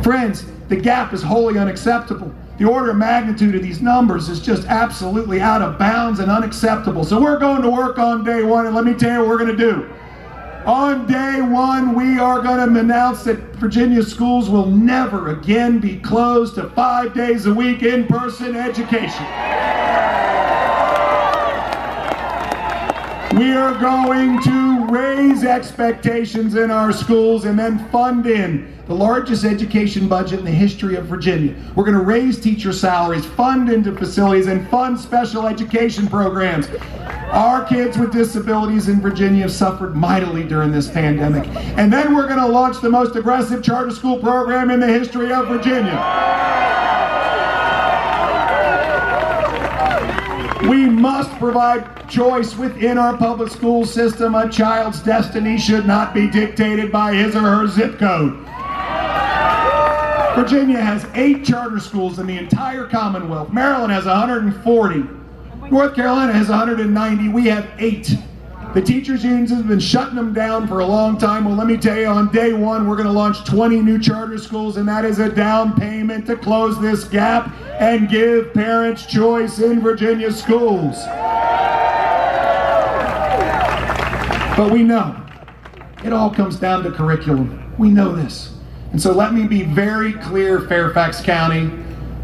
Friends, the gap is wholly unacceptable. The order of magnitude of these numbers is just absolutely out of bounds and unacceptable. So we're going to work on day one, and let me tell you what we're going to do. On day one, we are going to announce that Virginia schools will never again be closed to 5 days a week in-person education. We are going to raise expectations in our schools and then fund in the largest education budget in the history of Virginia. We're going to raise teacher salaries, fund into facilities, and fund special education programs. Our kids with disabilities in Virginia have suffered mightily during this pandemic. And then we're going to launch the most aggressive charter school program in the history of Virginia. We must provide choice within our public school system. A child's destiny should not be dictated by his or her zip code. Virginia has 8 charter schools in the entire Commonwealth. Maryland has 140. North Carolina has 190. We have 8. The teachers' unions have been shutting them down for a long time. Well, let me tell you, on day one, we're going to launch 20 new charter schools, and that is a down payment to close this gap and give parents choice in Virginia schools. But we know it all comes down to curriculum. We know this. And so let me be very clear, Fairfax County.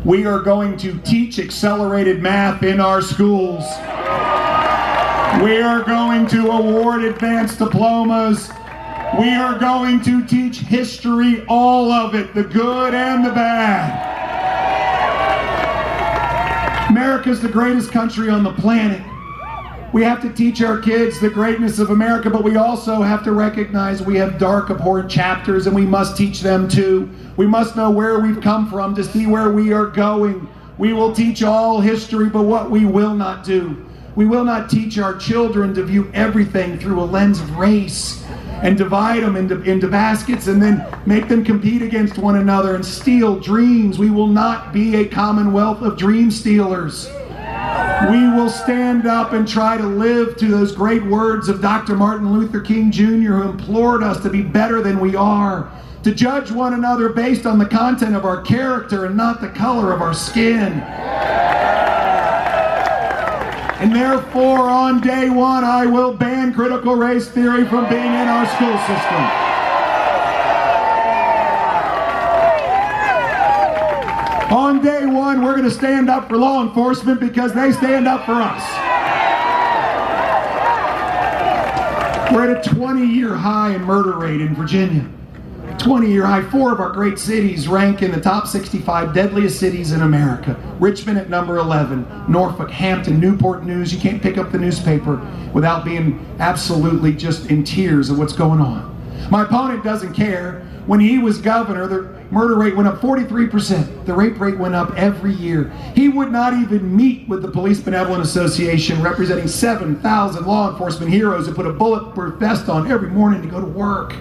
We are going to teach accelerated math in our schools. We are going to award advanced diplomas. We are going to teach history, all of it, the good and the bad. America's the greatest country on the planet. We have to teach our kids the greatness of America, but we also have to recognize we have dark, abhorrent chapters, and we must teach them too. We must know where we've come from to see where we are going. We will teach all history, but what we will not do, we will not teach our children to view everything through a lens of race and divide them into baskets and then make them compete against one another and steal dreams. We will not be a commonwealth of dream stealers. We will stand up and try to live to those great words of Dr. Martin Luther King Jr., who implored us to be better than we are, to judge one another based on the content of our character and not the color of our skin. And therefore, on day one, I will ban critical race theory from being in our school system. On day one, we're going to stand up for law enforcement because they stand up for us. We're at a 20-year high in murder rate in Virginia. 20-year high. 4 of our great cities rank in the top 65 deadliest cities in America. Richmond at number 11, Norfolk, Hampton, Newport News. You can't pick up the newspaper without being absolutely just in tears of what's going on. My opponent doesn't care. When he was governor, the murder rate went up 43%. The rape rate went up every year. He would not even meet with the Police Benevolent Association, representing 7,000 law enforcement heroes who put a bulletproof vest on every morning to go to work.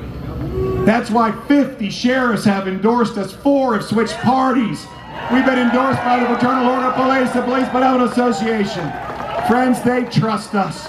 That's why 50 sheriffs have endorsed us. 4 have switched parties. We've been endorsed by the Fraternal Order of Police, the Police Benevolent Association. Friends, they trust us.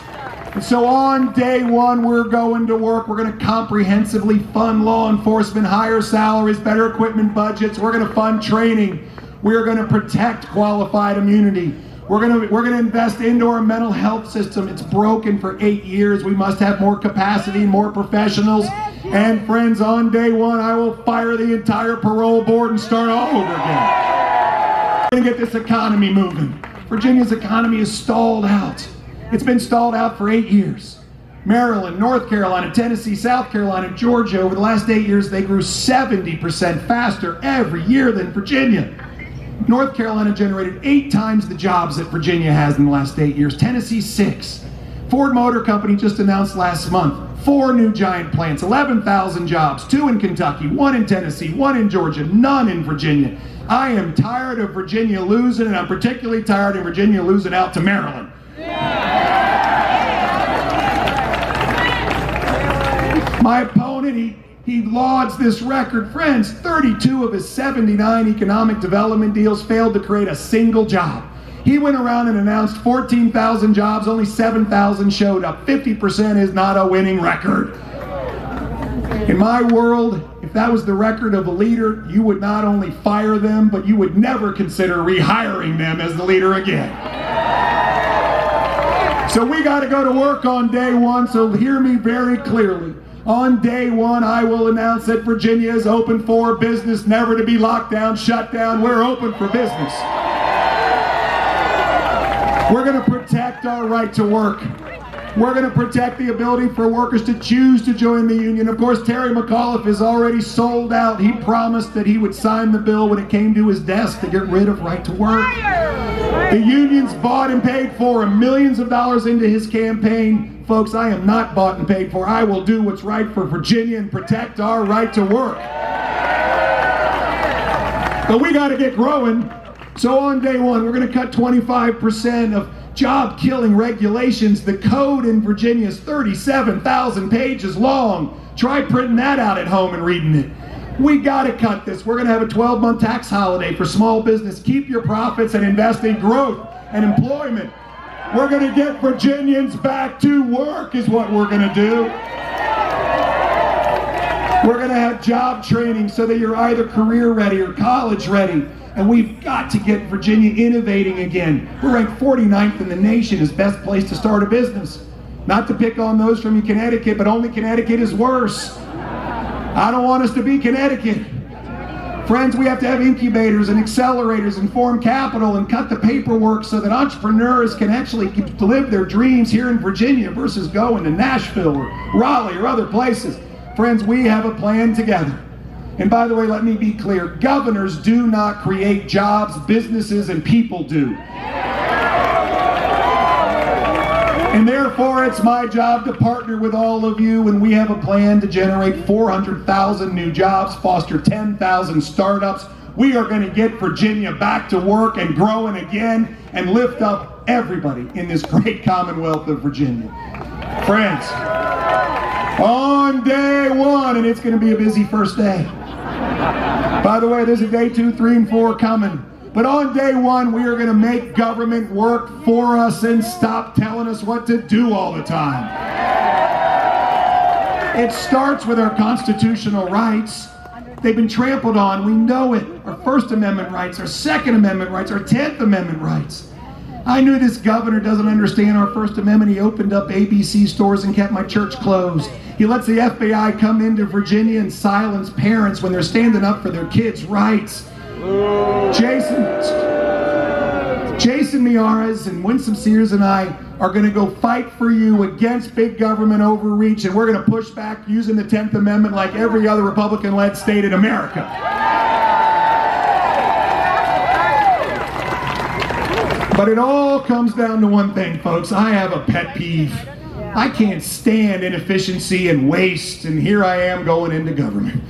And so on day one, we're going to work. We're going to comprehensively fund law enforcement, higher salaries, better equipment budgets. We're going to fund training. We're going to protect qualified immunity. We're going to invest into our mental health system. It's broken for 8 years. We must have more capacity, more professionals. And friends, on day one, I will fire the entire parole board and start all over again. We're going to get this economy moving. Virginia's economy is stalled out. It's been stalled out for 8 years. Maryland, North Carolina, Tennessee, South Carolina, Georgia, over the last 8 years, they grew 70% faster every year than Virginia. North Carolina generated 8 times the jobs that Virginia has in the last 8 years. Tennessee, 6. Ford Motor Company just announced last month 4 new giant plants, 11,000 jobs, 2 in Kentucky, 1 in Tennessee, 1 in Georgia, none in Virginia. I am tired of Virginia losing, and I'm particularly tired of Virginia losing out to Maryland. My opponent, he lauds this record. Friends, 32 of his 79 economic development deals failed to create a single job. He went around and announced 14,000 jobs, only 7,000 showed up. 50% is not a winning record. In my world, if that was the record of a leader, you would not only fire them, but you would never consider rehiring them as the leader again. So we got to go to work on day one, so hear me very clearly. On day one, I will announce that Virginia is open for business, never to be locked down, shut down. We're open for business. We're going to protect our right to work. We're going to protect the ability for workers to choose to join the union. Of course, Terry McAuliffe is already sold out. He promised that he would sign the bill when it came to his desk to get rid of right to work. The unions bought and paid for millions of dollars into his campaign. Folks, I am not bought and paid for. I will do what's right for Virginia and protect our right to work. But we got to get growing. So on day one, we're going to cut 25% of job-killing regulations. The code in Virginia is 37,000 pages long. Try printing that out at home and reading it. We got to cut this. We're going to have a 12-month tax holiday for small business. Keep your profits and invest in growth and employment. We're going to get Virginians back to work is what we're going to do. We're going to have job training so that you're either career ready or college ready. And we've got to get Virginia innovating again. We're ranked 49th in the nation as best place to start a business. Not to pick on those from Connecticut, but only Connecticut is worse. I don't want us to be Connecticut. Friends, we have to have incubators and accelerators and form capital and cut the paperwork so that entrepreneurs can actually live their dreams here in Virginia versus going to Nashville or Raleigh or other places. Friends, we have a plan together. And by the way, let me be clear, governors do not create jobs, businesses, and people do. And therefore, it's my job to partner with all of you, and we have a plan to generate 400,000 new jobs, foster 10,000 startups. We are going to get Virginia back to work and growing again and lift up everybody in this great Commonwealth of Virginia. Friends, on day one, and it's going to be a busy first day. By the way, there's a day 2, 3, and 4 coming. But on day one, we are going to make government work for us and stop telling us what to do all the time. It starts with our constitutional rights. They've been trampled on. We know it. Our First Amendment rights, our Second Amendment rights, our 10th Amendment rights. I knew this governor doesn't understand our First Amendment. He opened up ABC stores and kept my church closed. He lets the FBI come into Virginia and silence parents when they're standing up for their kids' rights. Jason Miyares and Winsome Sears and I are going to go fight for you against big government overreach, and we're going to push back using the 10th Amendment like every other Republican-led state in America. But it all comes down to one thing, folks. I have a pet peeve. I can't stand inefficiency and waste, and here I am going into government.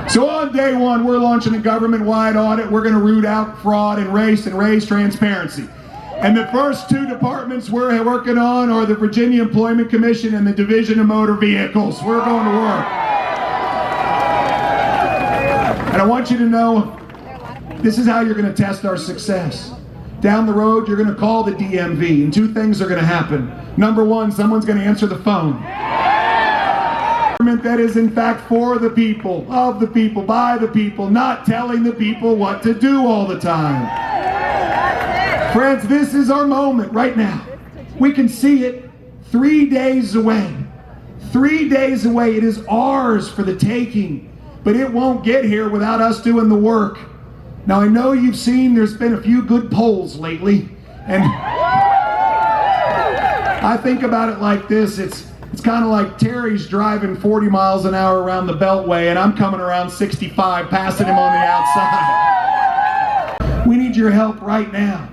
So on day one, we're launching a government-wide audit. We're going to root out fraud and raise transparency. And the first 2 departments we're working on are the Virginia Employment Commission and the Division of Motor Vehicles. We're going to work. And I want you to know, this is how you're going to test our success. Down the road, you're going to call the DMV, and 2 things are going to happen. Number 1, someone's going to answer the phone. Government that is in fact for the people, of the people, by the people, not telling the people what to do all the time. Friends, this is our moment right now. We can see it 3 days away. 3 days away. It is ours for the taking, but it won't get here without us doing the work. Now, I know you've seen there's been a few good polls lately, and I think about it like this. It's kind of like Terry's driving 40 miles an hour around the Beltway, and I'm coming around 65, passing him on the outside. We need your help right now.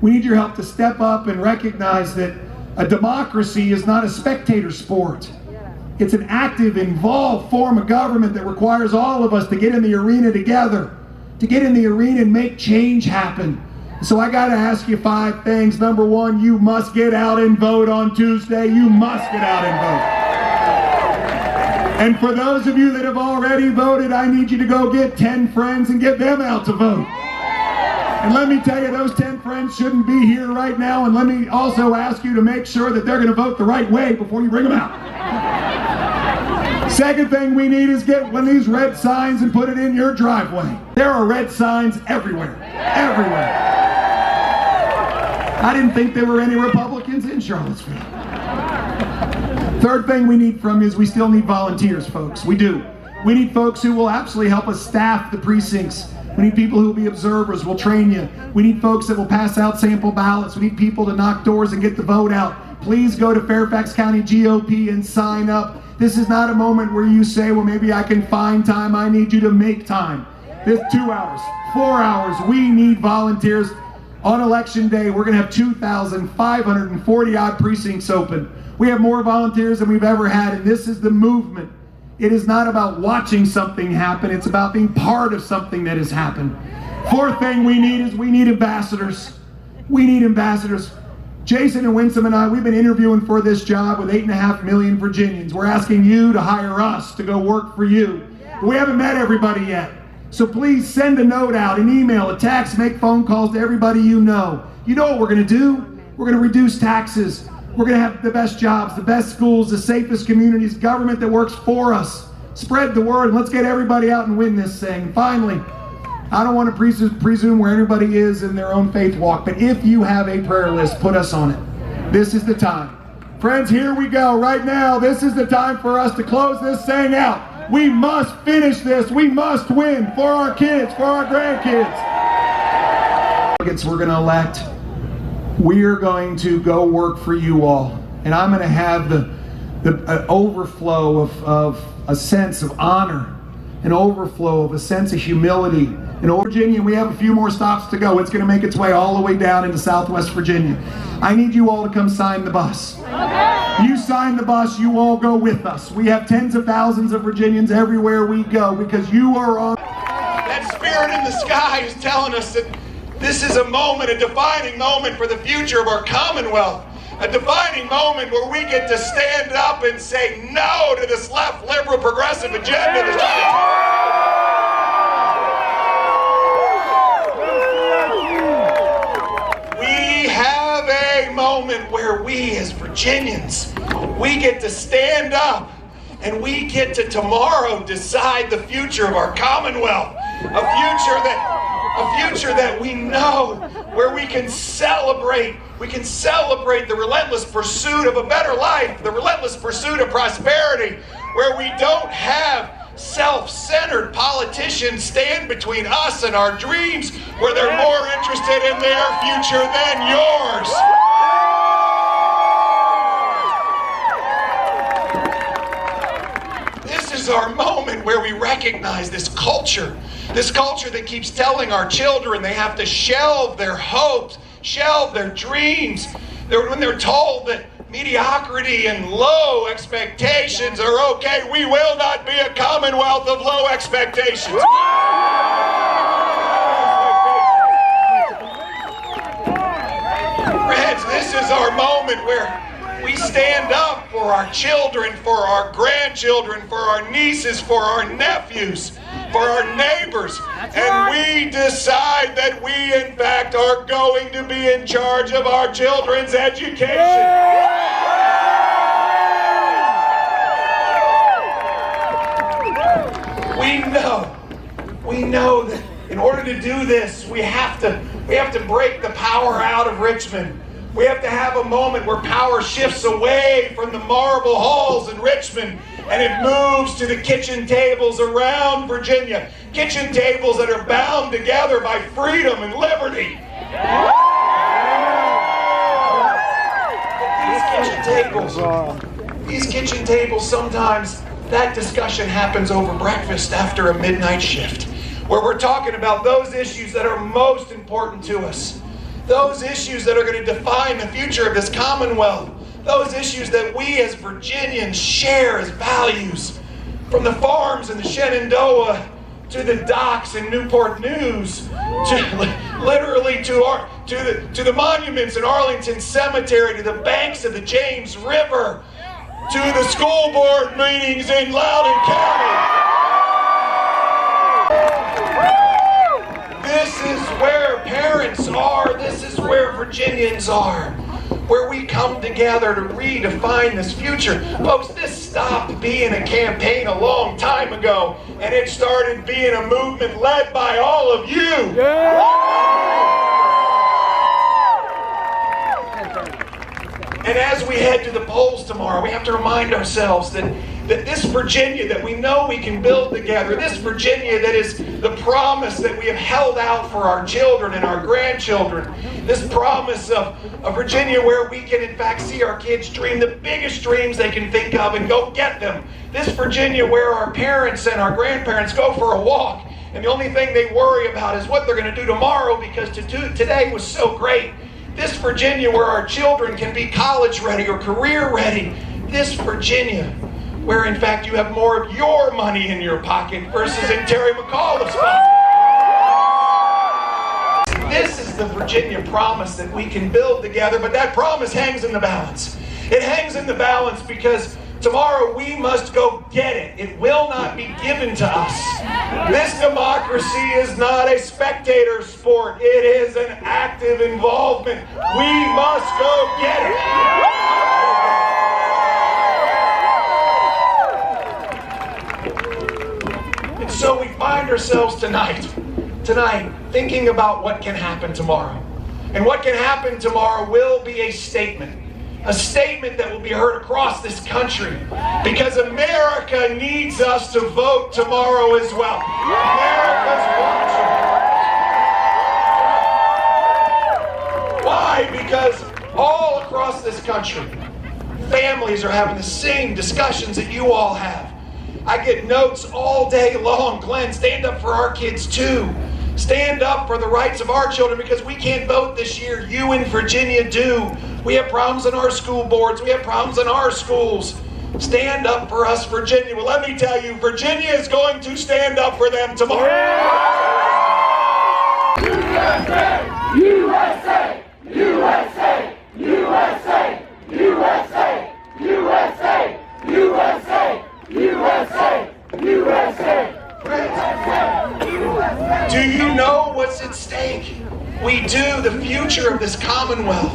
We need your help to step up and recognize that a democracy is not a spectator sport. It's an active, involved form of government that requires all of us to get in the arena together, to get in the arena and make change happen. So I got to ask you 5 things. Number 1, you must get out and vote on Tuesday. You must get out and And for those of you that have already voted, I need you to go get 10 friends and get them out to vote. And let me tell you, those 10 friends shouldn't be here right now. And let me also ask you to make sure that they're going to vote the right way before you bring them out. Second thing we need is get one of these red signs and put it in your driveway. There are red signs everywhere. Everywhere. I didn't think there were any Republicans in Charlottesville. Third thing we need from you is we still need volunteers, folks. We do. We need folks who will absolutely help us staff the precincts. We need people who will be observers, will train you. We need folks that will pass out sample ballots. We need people to knock doors and get the vote out. Please go to Fairfax County GOP and sign up. This is not a moment where you say, well, maybe I can find time. I need you to make time. This 2 hours, 4 hours. We need volunteers. On election day, we're going to have 2,540 odd precincts open. We have more volunteers than we've ever had, and this is the movement. It is not about watching something happen. It's about being part of something that has happened. Fourth thing we need is we need ambassadors. We need ambassadors. Jason and Winsome and I, we've been interviewing for this job with 8.5 million Virginians. We're asking you to hire us to go work for you. But we haven't met everybody yet. So please send a note out, an email, a text, make phone calls to everybody you know. You know what we're going to do? We're going to reduce taxes. We're going to have the best jobs, the best schools, the safest communities, government that works for us. Spread the word and let's get everybody out and win this thing. Finally, I don't want to presume where everybody is in their own faith walk, but if you have a prayer list, put us on it. This is the time. Friends, here we go. Right now, this is the time for us to close this thing out. We must finish this. We must win for our kids, for our grandkids. We're going to elect. We're going to go work for you all. And I'm going to have the overflow of a sense of honor, an overflow of a sense of humility. In Virginia, we have a few more stops to go. It's going to make its way all the way down into Southwest Virginia. I need you all to come sign the bus. You sign the bus, you all go with us. We have tens of thousands of Virginians everywhere we go because you are on. That spirit in the sky is telling us that this is a moment, a defining moment for the future of our Commonwealth. A defining moment where we get to stand up and say no to this left liberal progressive agenda that's trying to moment where we as Virginians, we get to stand up and we get to tomorrow decide the future of our Commonwealth. A future that we know where we can celebrate the relentless pursuit of a better life, the relentless pursuit of prosperity, where we don't have self-centered politicians stand between us and our dreams, where they're more interested in their future than yours. This is our moment where we recognize this culture that keeps telling our children they have to shelve their hopes, shelve their dreams. When they're told that mediocrity and low expectations are okay, we will not be a commonwealth of low expectations. Friends, this is our moment where we stand up for our children, for our grandchildren, for our nieces, for our nephews, for our neighbors, and we decide that we, in fact, are going to be in charge of our children's education. We know that in order to do this, we have to break the power out of Richmond. We have to have a moment where power shifts away from the marble halls in Richmond and it moves to the kitchen tables around Virginia. Kitchen tables that are bound together by freedom and liberty. These kitchen tables, sometimes that discussion happens over breakfast after a midnight shift, where we're talking about those issues that are most important to us. Those issues that are going to define the future of this Commonwealth. Those issues that we as Virginians share as values. From the farms in the Shenandoah to the docks in Newport News, to literally to the monuments in Arlington Cemetery, to the banks of the James River. to the school board meetings in Loudoun County. This is where parents are. This is where Virginians are. Where we come together to redefine this future. Folks, this stopped being a campaign a long time ago, and it started being a movement led by all of you. And as we head to the polls tomorrow, we have to remind ourselves that this Virginia that we know we can build together, this Virginia that is the promise that we have held out for our children and our grandchildren, this promise of a Virginia where we can in fact see our kids dream the biggest dreams they can think of and go get them. This Virginia where our parents and our grandparents go for a walk and the only thing they worry about is what they're going to do tomorrow because today was so great. This Virginia where our children can be college ready or career ready. This Virginia where in fact you have more of your money in your pocket versus in Terry McAuliffe's pocket. This is the Virginia promise that we can build together, but that promise hangs in the balance. It hangs in the balance because tomorrow we must go get it. It will not be given to us. This democracy is not a spectator sport. It is an active involvement. We must go get it. And so we find ourselves tonight thinking about what can happen tomorrow. And what can happen tomorrow will be a statement that will be heard across this country because America needs us to vote tomorrow as well. America's watching. Why? Because all across this country, families are having the same discussions that you all have. I get notes all day long. Glenn, stand up for our kids too. Stand up for the rights of our children because we can't vote this year. You in Virginia do. We have problems in our school boards. We have problems in our schools. Stand up for us, Virginia. Well, let me tell you, Virginia is going to stand up for them tomorrow. USA! USA! USA! USA! USA! USA! USA! USA! USA! Do you know what's at stake? We do. The future of this Commonwealth,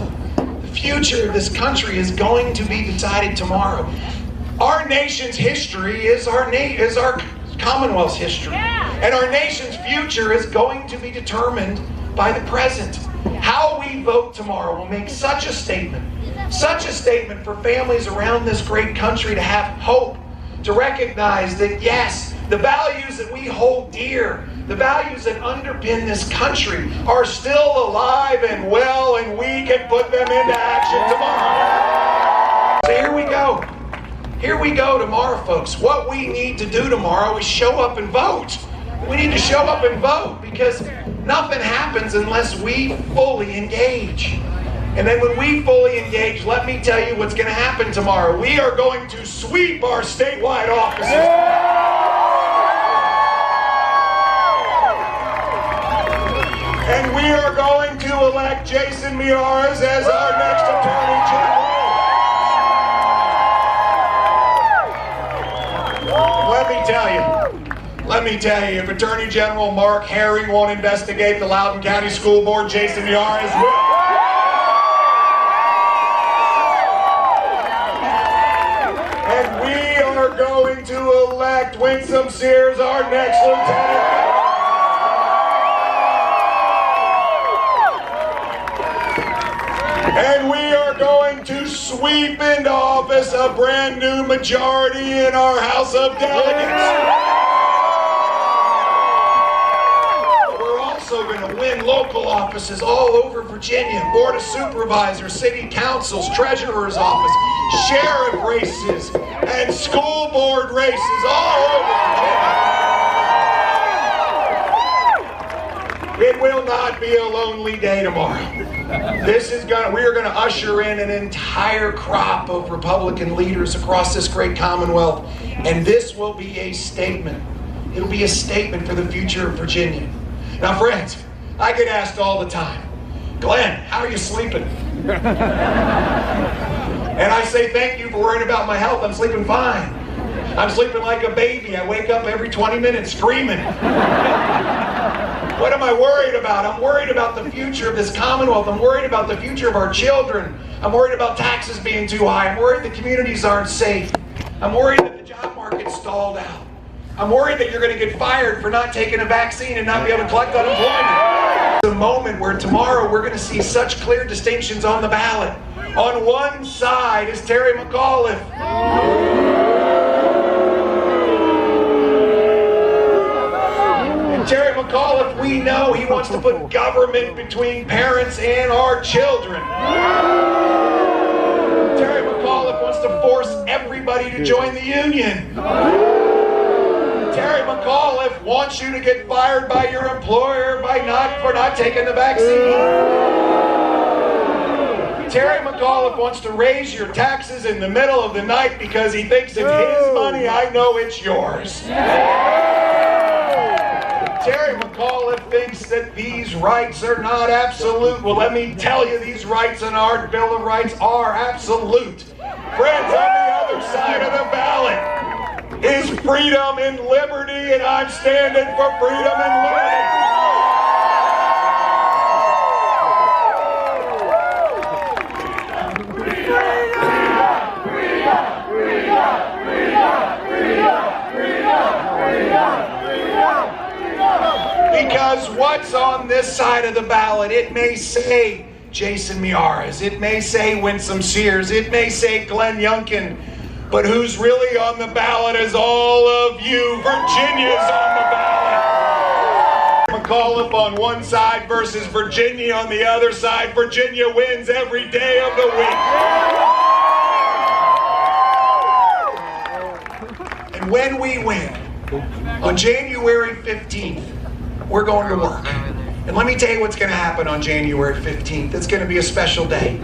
the future of this country is going to be decided tomorrow. Our nation's history is our Commonwealth's history. And our nation's future is going to be determined by the present. How we vote tomorrow will make such a statement for families around this great country to have hope, to recognize that yes, the values that we hold dear, the values that underpin this country are still alive and well, and we can put them into action tomorrow. So here we go. Here we go tomorrow, folks. What we need to do tomorrow is show up and vote. We need to show up and vote because nothing happens unless we fully engage. And then when we fully engage, let me tell you what's going to happen tomorrow. We are going to sweep our statewide offices. And we are going to elect Jason Miyares as our next Attorney General. Let me tell you, if Attorney General Mark Herring won't investigate the Loudoun County School Board, Jason Miyares will. And we are going to elect Winsome Sears, our next lieutenant. And we are going to sweep into office a brand new majority in our House of Delegates. We're also going to win local offices all over Virginia. Board of Supervisors, City Councils, Treasurer's Office, Sheriff races, and school board races all over Virginia. It will not be a lonely day tomorrow. We are going to usher in an entire crop of Republican leaders across this great Commonwealth, and this will be a statement. It'll be a statement for the future of Virginia. Now, friends, I get asked all the time, Glenn, how are you sleeping? And I say thank you for worrying about my health. I'm sleeping fine. I'm sleeping like a baby. I wake up every 20 minutes screaming. What am I worried about? I'm worried about the future of this Commonwealth. I'm worried about the future of our children. I'm worried about taxes being too high. I'm worried the communities aren't safe. I'm worried that the job market's stalled out. I'm worried that you're going to get fired for not taking a vaccine and not be able to collect unemployment. It's a moment where tomorrow we're going to see such clear distinctions on the ballot. On one side is Terry McAuliffe. And Terry McAuliffe, we know he wants to put government between parents and our children. Terry McAuliffe wants to force everybody to join the union. Terry McAuliffe wants you to get fired by your employer for not taking the vaccine. Terry McAuliffe wants to raise your taxes in the middle of the night because he thinks it's his money. I know it's yours. Terry McAuliffe thinks that these rights are not absolute. Well, let me tell you, these rights in our Bill of Rights are absolute. Friends, on the other side of the ballot is freedom and liberty, and I'm standing for freedom and liberty. Because what's on this side of the ballot, it may say Jason Miaras, it may say Winsome Sears, it may say Glenn Youngkin, but who's really on the ballot is all of you. Virginia's on the ballot. McAuliffe on one side versus Virginia on the other side. Virginia wins every day of the week. And when we win, on January 15th, we're going to work. And let me tell you what's going to happen on January 15th. It's going to be a special day.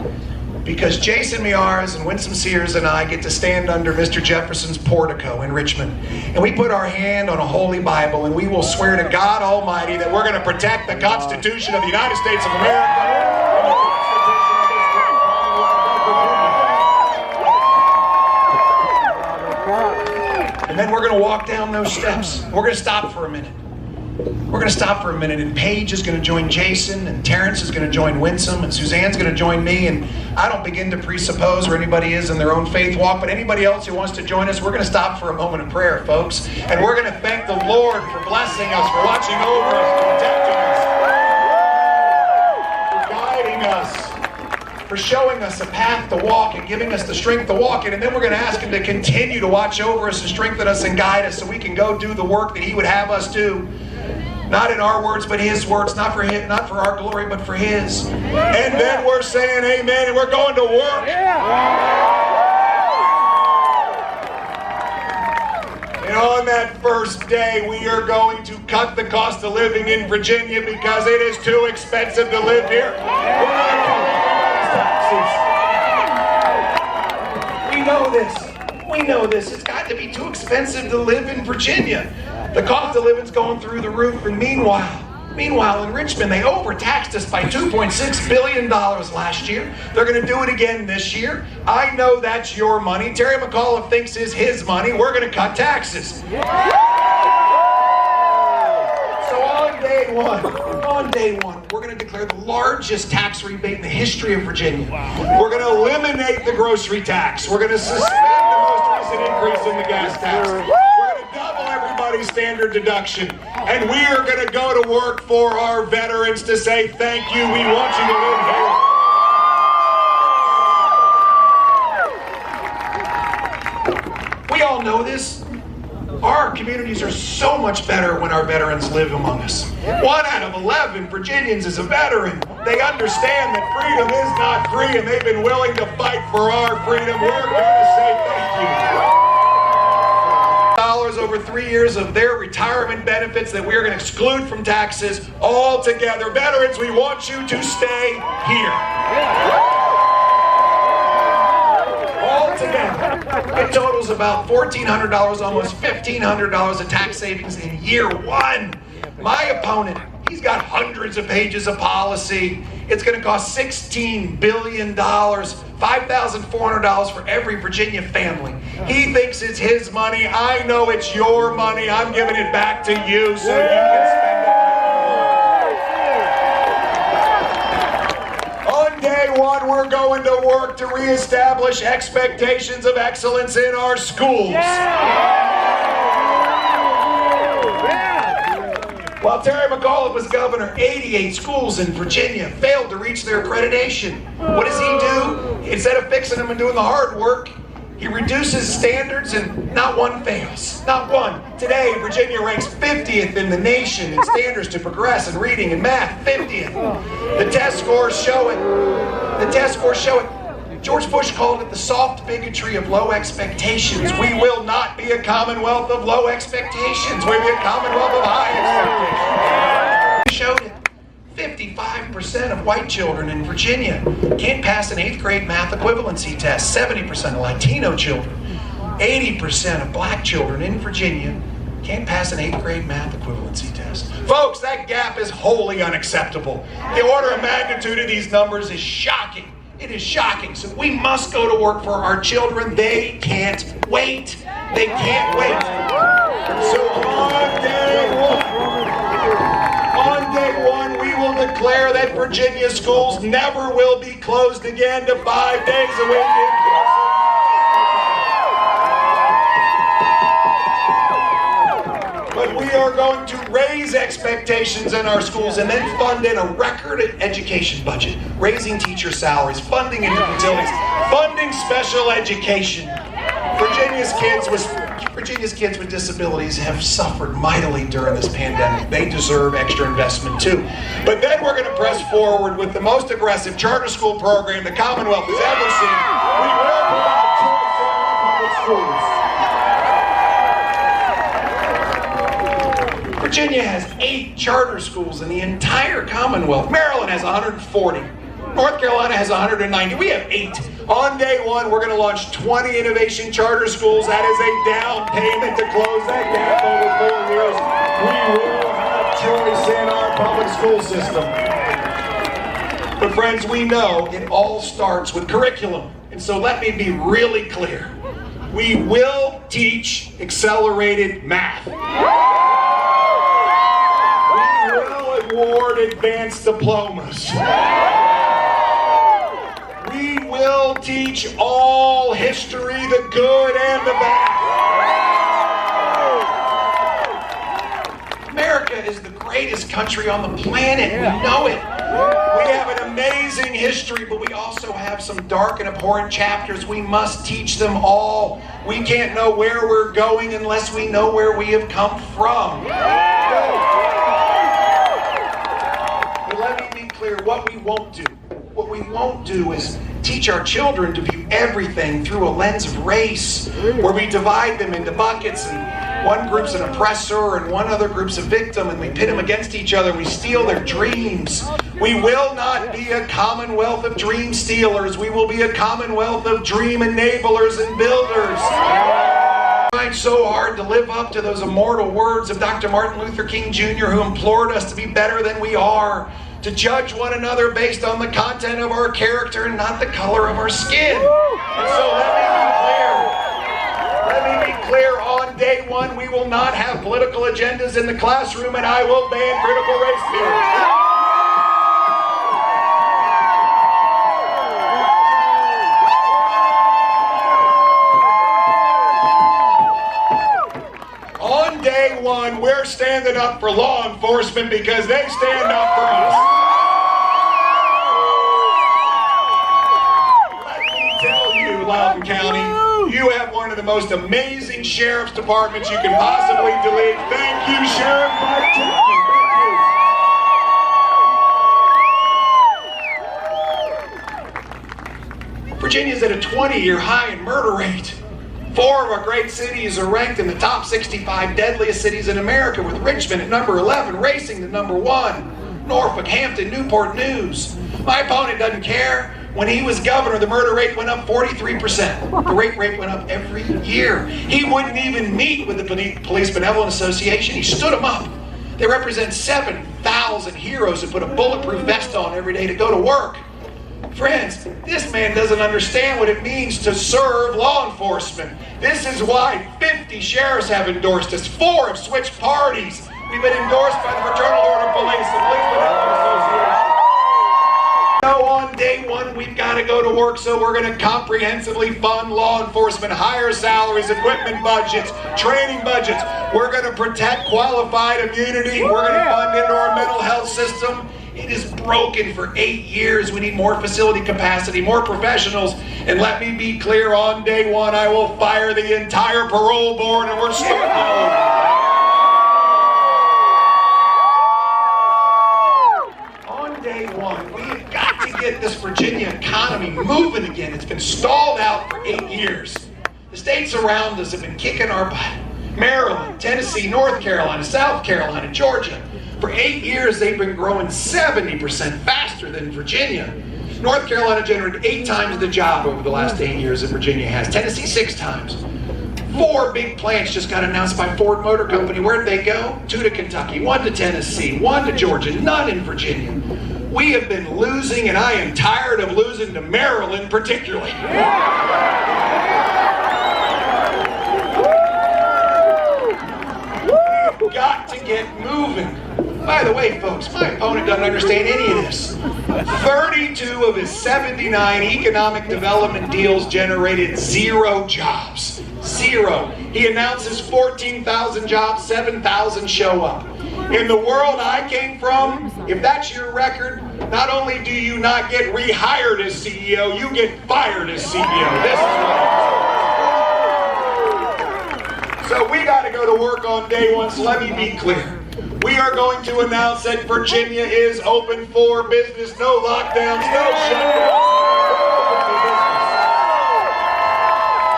Because Jason Miaras and Winsome Sears and I get to stand under Mr. Jefferson's portico in Richmond. And we put our hand on a holy Bible and we will swear to God Almighty that we're going to protect the Constitution of the United States of America. And then we're going to walk down those steps. We're going to stop for a minute. We're going to stop for a minute, and Paige is going to join Jason, and Terrence is going to join Winsome, and Suzanne's going to join me, and I don't begin to presuppose where anybody is in their own faith walk, but anybody else who wants to join us, we're going to stop for a moment of prayer, folks, and we're going to thank the Lord for blessing us, for watching over us, for protecting us, for guiding us, for showing us a path to walk and giving us the strength to walk it, and then we're going to ask Him to continue to watch over us and strengthen us and guide us so we can go do the work that He would have us do. Not in our words, but His words. Not for Him, not for our glory, but for His. And then we're saying amen, and we're going to work. And on that first day, we are going to cut the cost of living in Virginia because it is too expensive to live here. We know this. We know this. It's got to be too expensive to live in Virginia. The cost of living's going through the roof, and meanwhile in Richmond, they overtaxed us by $2.6 billion last year. They're going to do it again this year. I know that's your money. Terry McAuliffe thinks it's his money. We're going to cut taxes. So on day one, we're going to declare the largest tax rebate in the history of Virginia. We're going to eliminate the grocery tax. We're going to suspend the most recent increase in the gas tax. Everybody's standard deduction, and we are going to go to work for our veterans to say thank you. We want you to live here. We all know this. Our communities are so much better when our veterans live among us. 1 out of 11 Virginians is a veteran. They understand that freedom is not free, and they've been willing to fight for our freedom. We're going to say thank you. Over 3 years of their retirement benefits that we are going to exclude from taxes altogether. Veterans, we want you to stay here. Altogether. It totals about $1,400, almost $1,500 of tax savings in year one. My opponent, he's got hundreds of pages of policy. It's going to cost $16 billion $5,400 for every Virginia family. He thinks it's his money. I know it's your money. I'm giving it back to you so you can spend it. On day one, we're going to work to reestablish expectations of excellence in our schools. While Terry McAuliffe was governor, 88 schools in Virginia failed to reach their accreditation. What does he do? Instead of fixing them and doing the hard work, he reduces standards and not one fails. Not one. Today, Virginia ranks 50th in the nation in standards to progress in reading and math. 50th. The test scores show it. George Bush called it the soft bigotry of low expectations. We will not be a commonwealth of low expectations. We'll be a commonwealth of high expectations. Showed it. 55% of white children in Virginia can't pass an 8th grade math equivalency test. 70% of Latino children. 80% of black children in Virginia can't pass an 8th grade math equivalency test. Folks, that gap is wholly unacceptable. The order of magnitude of these numbers is shocking. It is shocking. So we must go to work for our children. They can't wait. They can't wait. So on day one, we will declare that Virginia schools never will be closed again to 5 days a week in person. But we are going to raise expectations in our schools and then fund in a record education budget, raising teacher salaries, funding into utilities, funding special education. Virginia's kids with disabilities have suffered mightily during this pandemic. They deserve extra investment too. But then we're going to press forward with the most aggressive charter school program the Commonwealth has ever seen. We will provide choice in our public schools. Virginia has 8 charter schools in the entire Commonwealth. Maryland has 140. North Carolina has 190. We have 8. On day one, we're going to launch 20 innovation charter schools. That is a down payment to close that gap over 4 years. We will have choice in our public school system. But friends, we know it all starts with curriculum. And so let me be really clear. We will teach accelerated math. Award advanced diplomas. We will teach all history, the good and the bad. America is the greatest country on the planet. We know it. We have an amazing history, but we also have some dark and abhorrent chapters. We must teach them all. We can't know where we're going unless we know where we have come from. Let me be clear, what we won't do. What we won't do is teach our children to view everything through a lens of race, where we divide them into buckets, and one group's an oppressor and one other group's a victim, and we pit them against each other and we steal their dreams. We will not be a commonwealth of dream stealers. We will be a commonwealth of dream enablers and builders. Trying so hard to live up to those immortal words of Dr. Martin Luther King Jr., who implored us to be better than we are, to judge one another based on the content of our character and not the color of our skin. And so let me be clear, on day one, we will not have political agendas in the classroom, and I will ban critical race theory. On day one, we're standing up for law enforcement because they stand up for us. Let me tell you, Loudoun County, you have one of the most amazing sheriff's departments you can possibly delete. Thank you, Sheriff Mike Chapman. Virginia's at a 20-year high in murder rate. 4 of our great cities are ranked in the top 65 deadliest cities in America, with Richmond at number 11, racing to number 1. Norfolk, Hampton, Newport News. My opponent doesn't care. When he was governor, the murder rate went up 43%. The rape rate went up every year. He wouldn't even meet with the Police Benevolent Association. He stood them up. They represent 7,000 heroes who put a bulletproof vest on every day to go to work. Friends, this man doesn't understand what it means to serve law enforcement. This is why 50 sheriffs have endorsed us. 4 have switched parties. We've been endorsed by the Fraternal Order of Police, the Policemen Association. So on day one, we've got to go to work, so we're going to comprehensively fund law enforcement, higher salaries, equipment budgets, training budgets. We're going to protect qualified immunity. We're going to fund into our mental health system. It is broken for 8 years. We need more facility capacity, more professionals. And let me be clear, on day one, I will fire the entire parole board and we're starting over. On day one, we've got to get this Virginia economy moving again. It's been stalled out for 8 years. The states around us have been kicking our butt. Maryland, Tennessee, North Carolina, South Carolina, Georgia. For 8 years, they've been growing 70% faster than Virginia. North Carolina generated 8 times the job over the last 8 years that Virginia has. Tennessee 6 times. 4 big plants just got announced by Ford Motor Company. Where'd they go? 2 to Kentucky, 1 to Tennessee, 1 to Georgia, none in Virginia. We have been losing, and I am tired of losing to Maryland particularly. We've got to get moving. By the way, folks, my opponent doesn't understand any of this. 32 of his 79 economic development deals generated 0 jobs. 0. He announces 14,000 jobs, 7,000 show up. In the world I came from, if that's your record, not only do you not get rehired as CEO, you get fired as CEO. This is what So we got to go to work on day one, so let me be clear. We are going to announce that Virginia is open for business. No lockdowns, no shutdowns.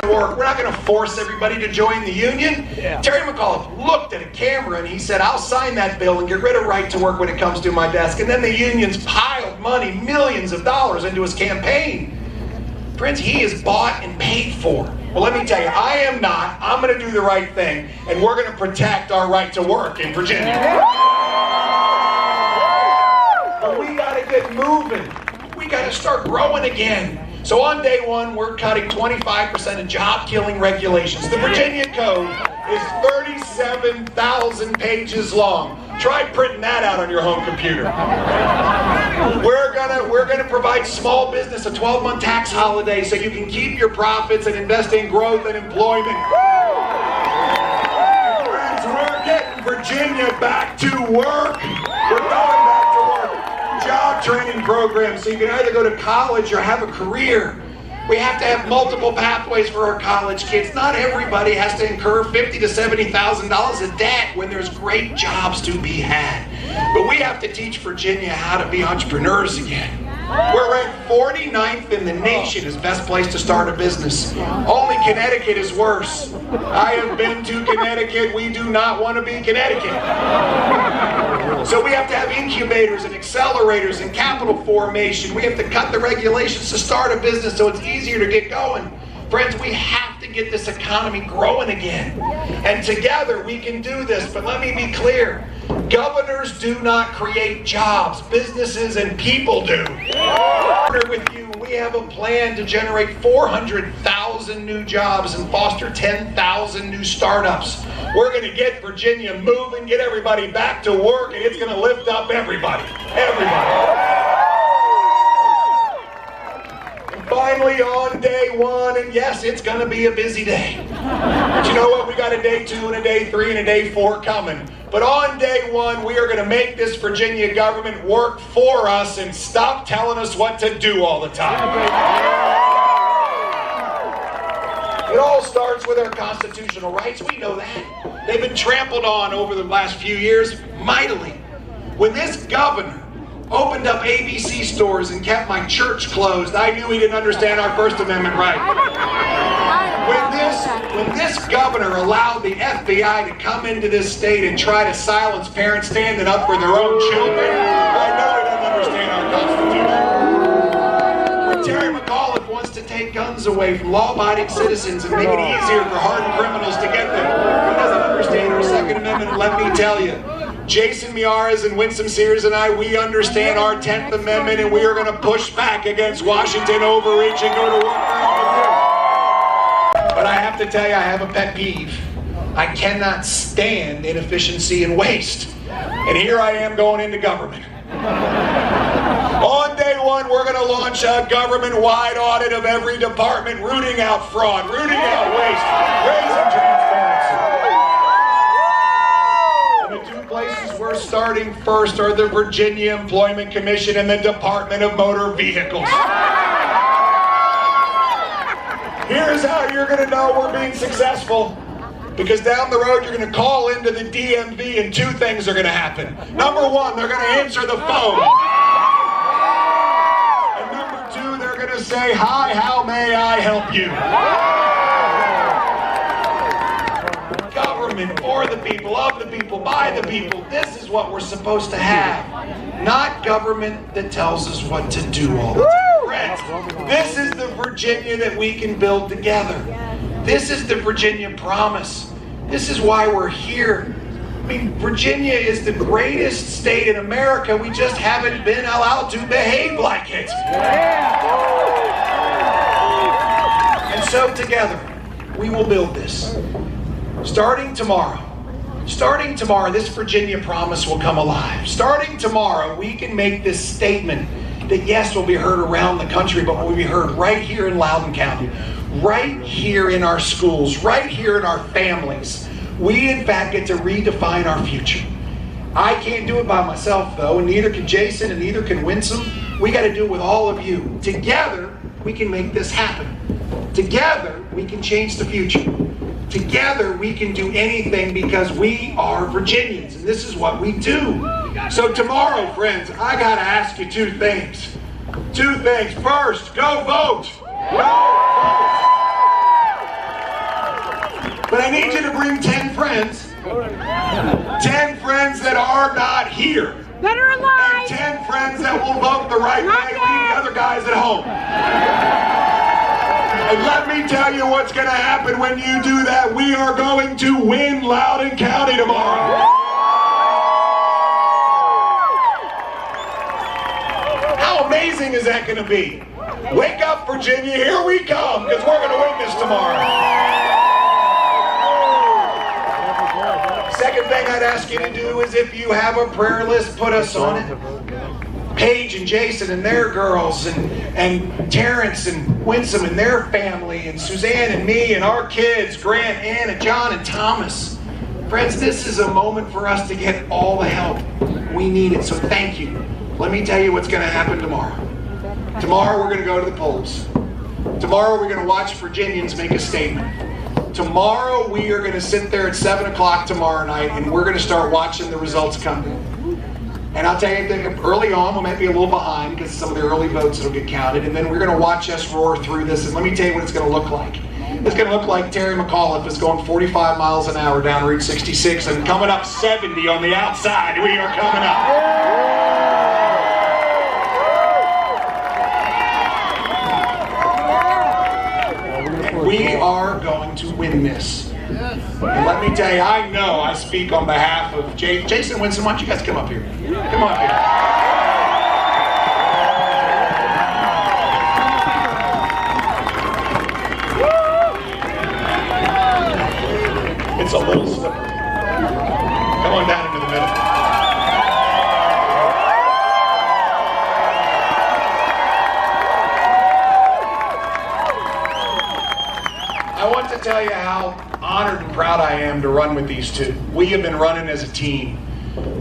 We're not going to force everybody to join the union. Yeah. Terry McAuliffe looked at a camera and he said, I'll sign that bill and get rid of right to work when it comes to my desk. And then the unions piled money, millions of dollars into his campaign. Friends, he is bought and paid for. Well, let me tell you, I am not. I'm going to do the right thing, and we're going to protect our right to work in Virginia. But we got to get moving. We got to start growing again. So on day one, we're cutting 25% of job-killing regulations. The Virginia Code is 37,000 pages long. Try printing that out on your home computer. We're gonna provide small business a 12-month tax holiday so you can keep your profits and invest in growth and employment. Friends, we're getting Virginia back to work. We're going back to work. Job training programs so you can either go to college or have a career. We have to have multiple pathways for our college kids. Not everybody has to incur $50,000 to $70,000 of debt when there's great jobs to be had. But we have to teach Virginia how to be entrepreneurs again. We're ranked 49th in the nation as best place to start a business. Only Connecticut is worse. I have been to Connecticut. We do not want to be Connecticut. So we have to have incubators and accelerators and capital formation. We have to cut the regulations to start a business so it's easier to get going. Friends, we have to get this economy growing again. And together we can do this. But let me be clear. Governors do not create jobs. Businesses and people do. Partner with you. We have a plan to generate 400,000 new jobs and foster 10,000 new startups. We're going to get Virginia moving, get everybody back to work, and it's going to lift up everybody. Everybody. Finally on day one, and yes, it's going to be a busy day. But you know what? We got a day 2 and a day 3 and a day 4 coming. But on day one, we are going to make this Virginia government work for us and stop telling us what to do all the time. It all starts with our constitutional rights. We know that. They've been trampled on over the last few years mightily. When this governor opened up ABC stores and kept my church closed, I knew he didn't understand our First Amendment right. When this governor allowed the FBI to come into this state and try to silence parents standing up for their own children, I know he doesn't understand our Constitution. When Terry McAuliffe wants to take guns away from law-abiding citizens and make it easier for hardened criminals to get them, he doesn't understand our Second Amendment. Let me tell you, Jason Miaras and Winsome Sears and I, we understand our 10th Amendment, and we are going to push back against Washington overreach and go to work for all of you. But I have to tell you, I have a pet peeve. I cannot stand inefficiency and waste. And here I am going into government. On day one, we're going to launch a government-wide audit of every department, rooting out fraud, rooting out waste, raising transparency. And the two places we're starting first are the Virginia Employment Commission and the Department of Motor Vehicles. Here's how you're going to know we're being successful. Because down the road, you're going to call into the DMV and two things are going to happen. Number one, they're going to answer the phone. And number two, they're going to say, "Hi, how may I help you?" Government for the people, of the people, by the people. This is what we're supposed to have. Not government that tells us what to do all the time. Friends, this is the Virginia that we can build together. This is the Virginia promise. This is why we're here. I mean, Virginia is the greatest state in America. We just haven't been allowed to behave like it. And so together, we will build this. Starting tomorrow, this Virginia promise will come alive. Starting tomorrow, we can make this statement that yes, will be heard around the country, but will be heard right here in Loudoun County. Right here in our schools, right here in our families. We, in fact, get to redefine our future. I can't do it by myself, though, and neither can Jason, and neither can Winsome. We got to do it with all of you. Together, we can make this happen. Together, we can change the future. Together, we can do anything because we are Virginians, and this is what we do. So tomorrow, friends, I got to ask you two things. Two things. First, go vote. Go vote. But I need you to bring 10 friends. 10 friends that are not here. That are alive. And 10 friends that will vote the right way, leave the other guys at home. And let me tell you what's going to happen when you do that. We are going to win Loudoun County tomorrow. How amazing is that going to be? Wake up, Virginia, here we come, because we're going to win this tomorrow. Second thing I'd ask you to do is if you have a prayer list, put us on it. Paige and Jason and their girls, and Terrence and Winsome and their family, and Suzanne and me and our kids, Grant, Ann, and John and Thomas. Friends, this is a moment for us to get all the help we need it, so thank you. Let me tell you what's going to happen tomorrow. Tomorrow we're going to go to the polls. Tomorrow we're going to watch Virginians make a statement. Tomorrow we are going to sit there at 7 o'clock tomorrow night and we're going to start watching the results come. And I'll tell you that early on we might be a little behind because some of the early votes will get counted, and then we're going to watch us roar through this, and let me tell you what it's going to look like. It's going to look like Terry McAuliffe is going 45 miles an hour down Route 66 and coming up 70 on the outside. We are coming up. We are going to win this. And let me tell you, I know I speak on behalf of Jason, Winsome. Why don't you guys come up here? Come on here. It's a little slippery. Come on down into the middle. I want to tell you how honored and proud I am to run with these two. We have been running as a team.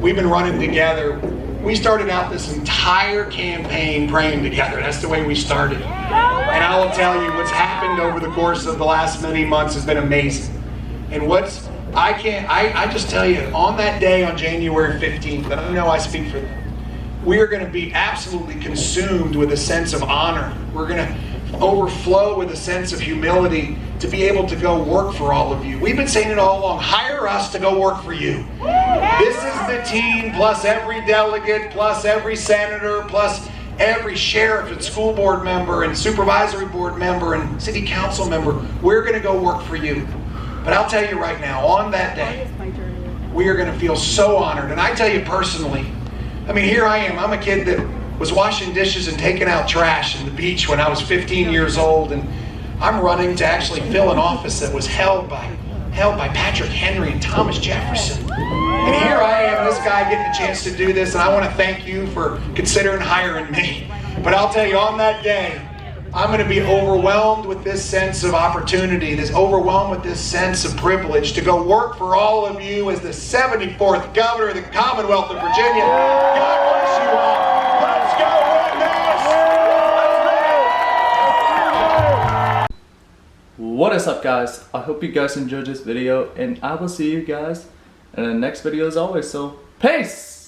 We've been running together. We started out this entire campaign praying together. That's the way we started. And I will tell you, what's happened over the course of the last many months has been amazing. And I just tell you, on that day on January 15th, and I know I speak for them, we are going to be absolutely consumed with a sense of honor. We're going to overflow with a sense of humility to be able to go work for all of you. We've been saying it all along. Hire us to go work for you. This is the team, plus every delegate, plus every senator, plus every sheriff and school board member and supervisory board member and city council member. We're going to go work for you. But I'll tell you right now, on that day, we are going to feel so honored. And I tell you personally, I mean, here I am. I'm a kid that was washing dishes and taking out trash in the beach when I was 15 years old, and I'm running to actually fill an office that was held by Patrick Henry and Thomas Jefferson. And here I am, this guy getting a chance to do this, and I want to thank you for considering hiring me. But I'll tell you, on that day, I'm going to be overwhelmed with this sense of opportunity, overwhelmed with this sense of privilege to go work for all of you as the 74th Governor of the Commonwealth of Virginia. God bless you all. Let's go win this! What is up, guys? I hope you guys enjoyed this video, and I will see you guys in the next video as always. So, peace!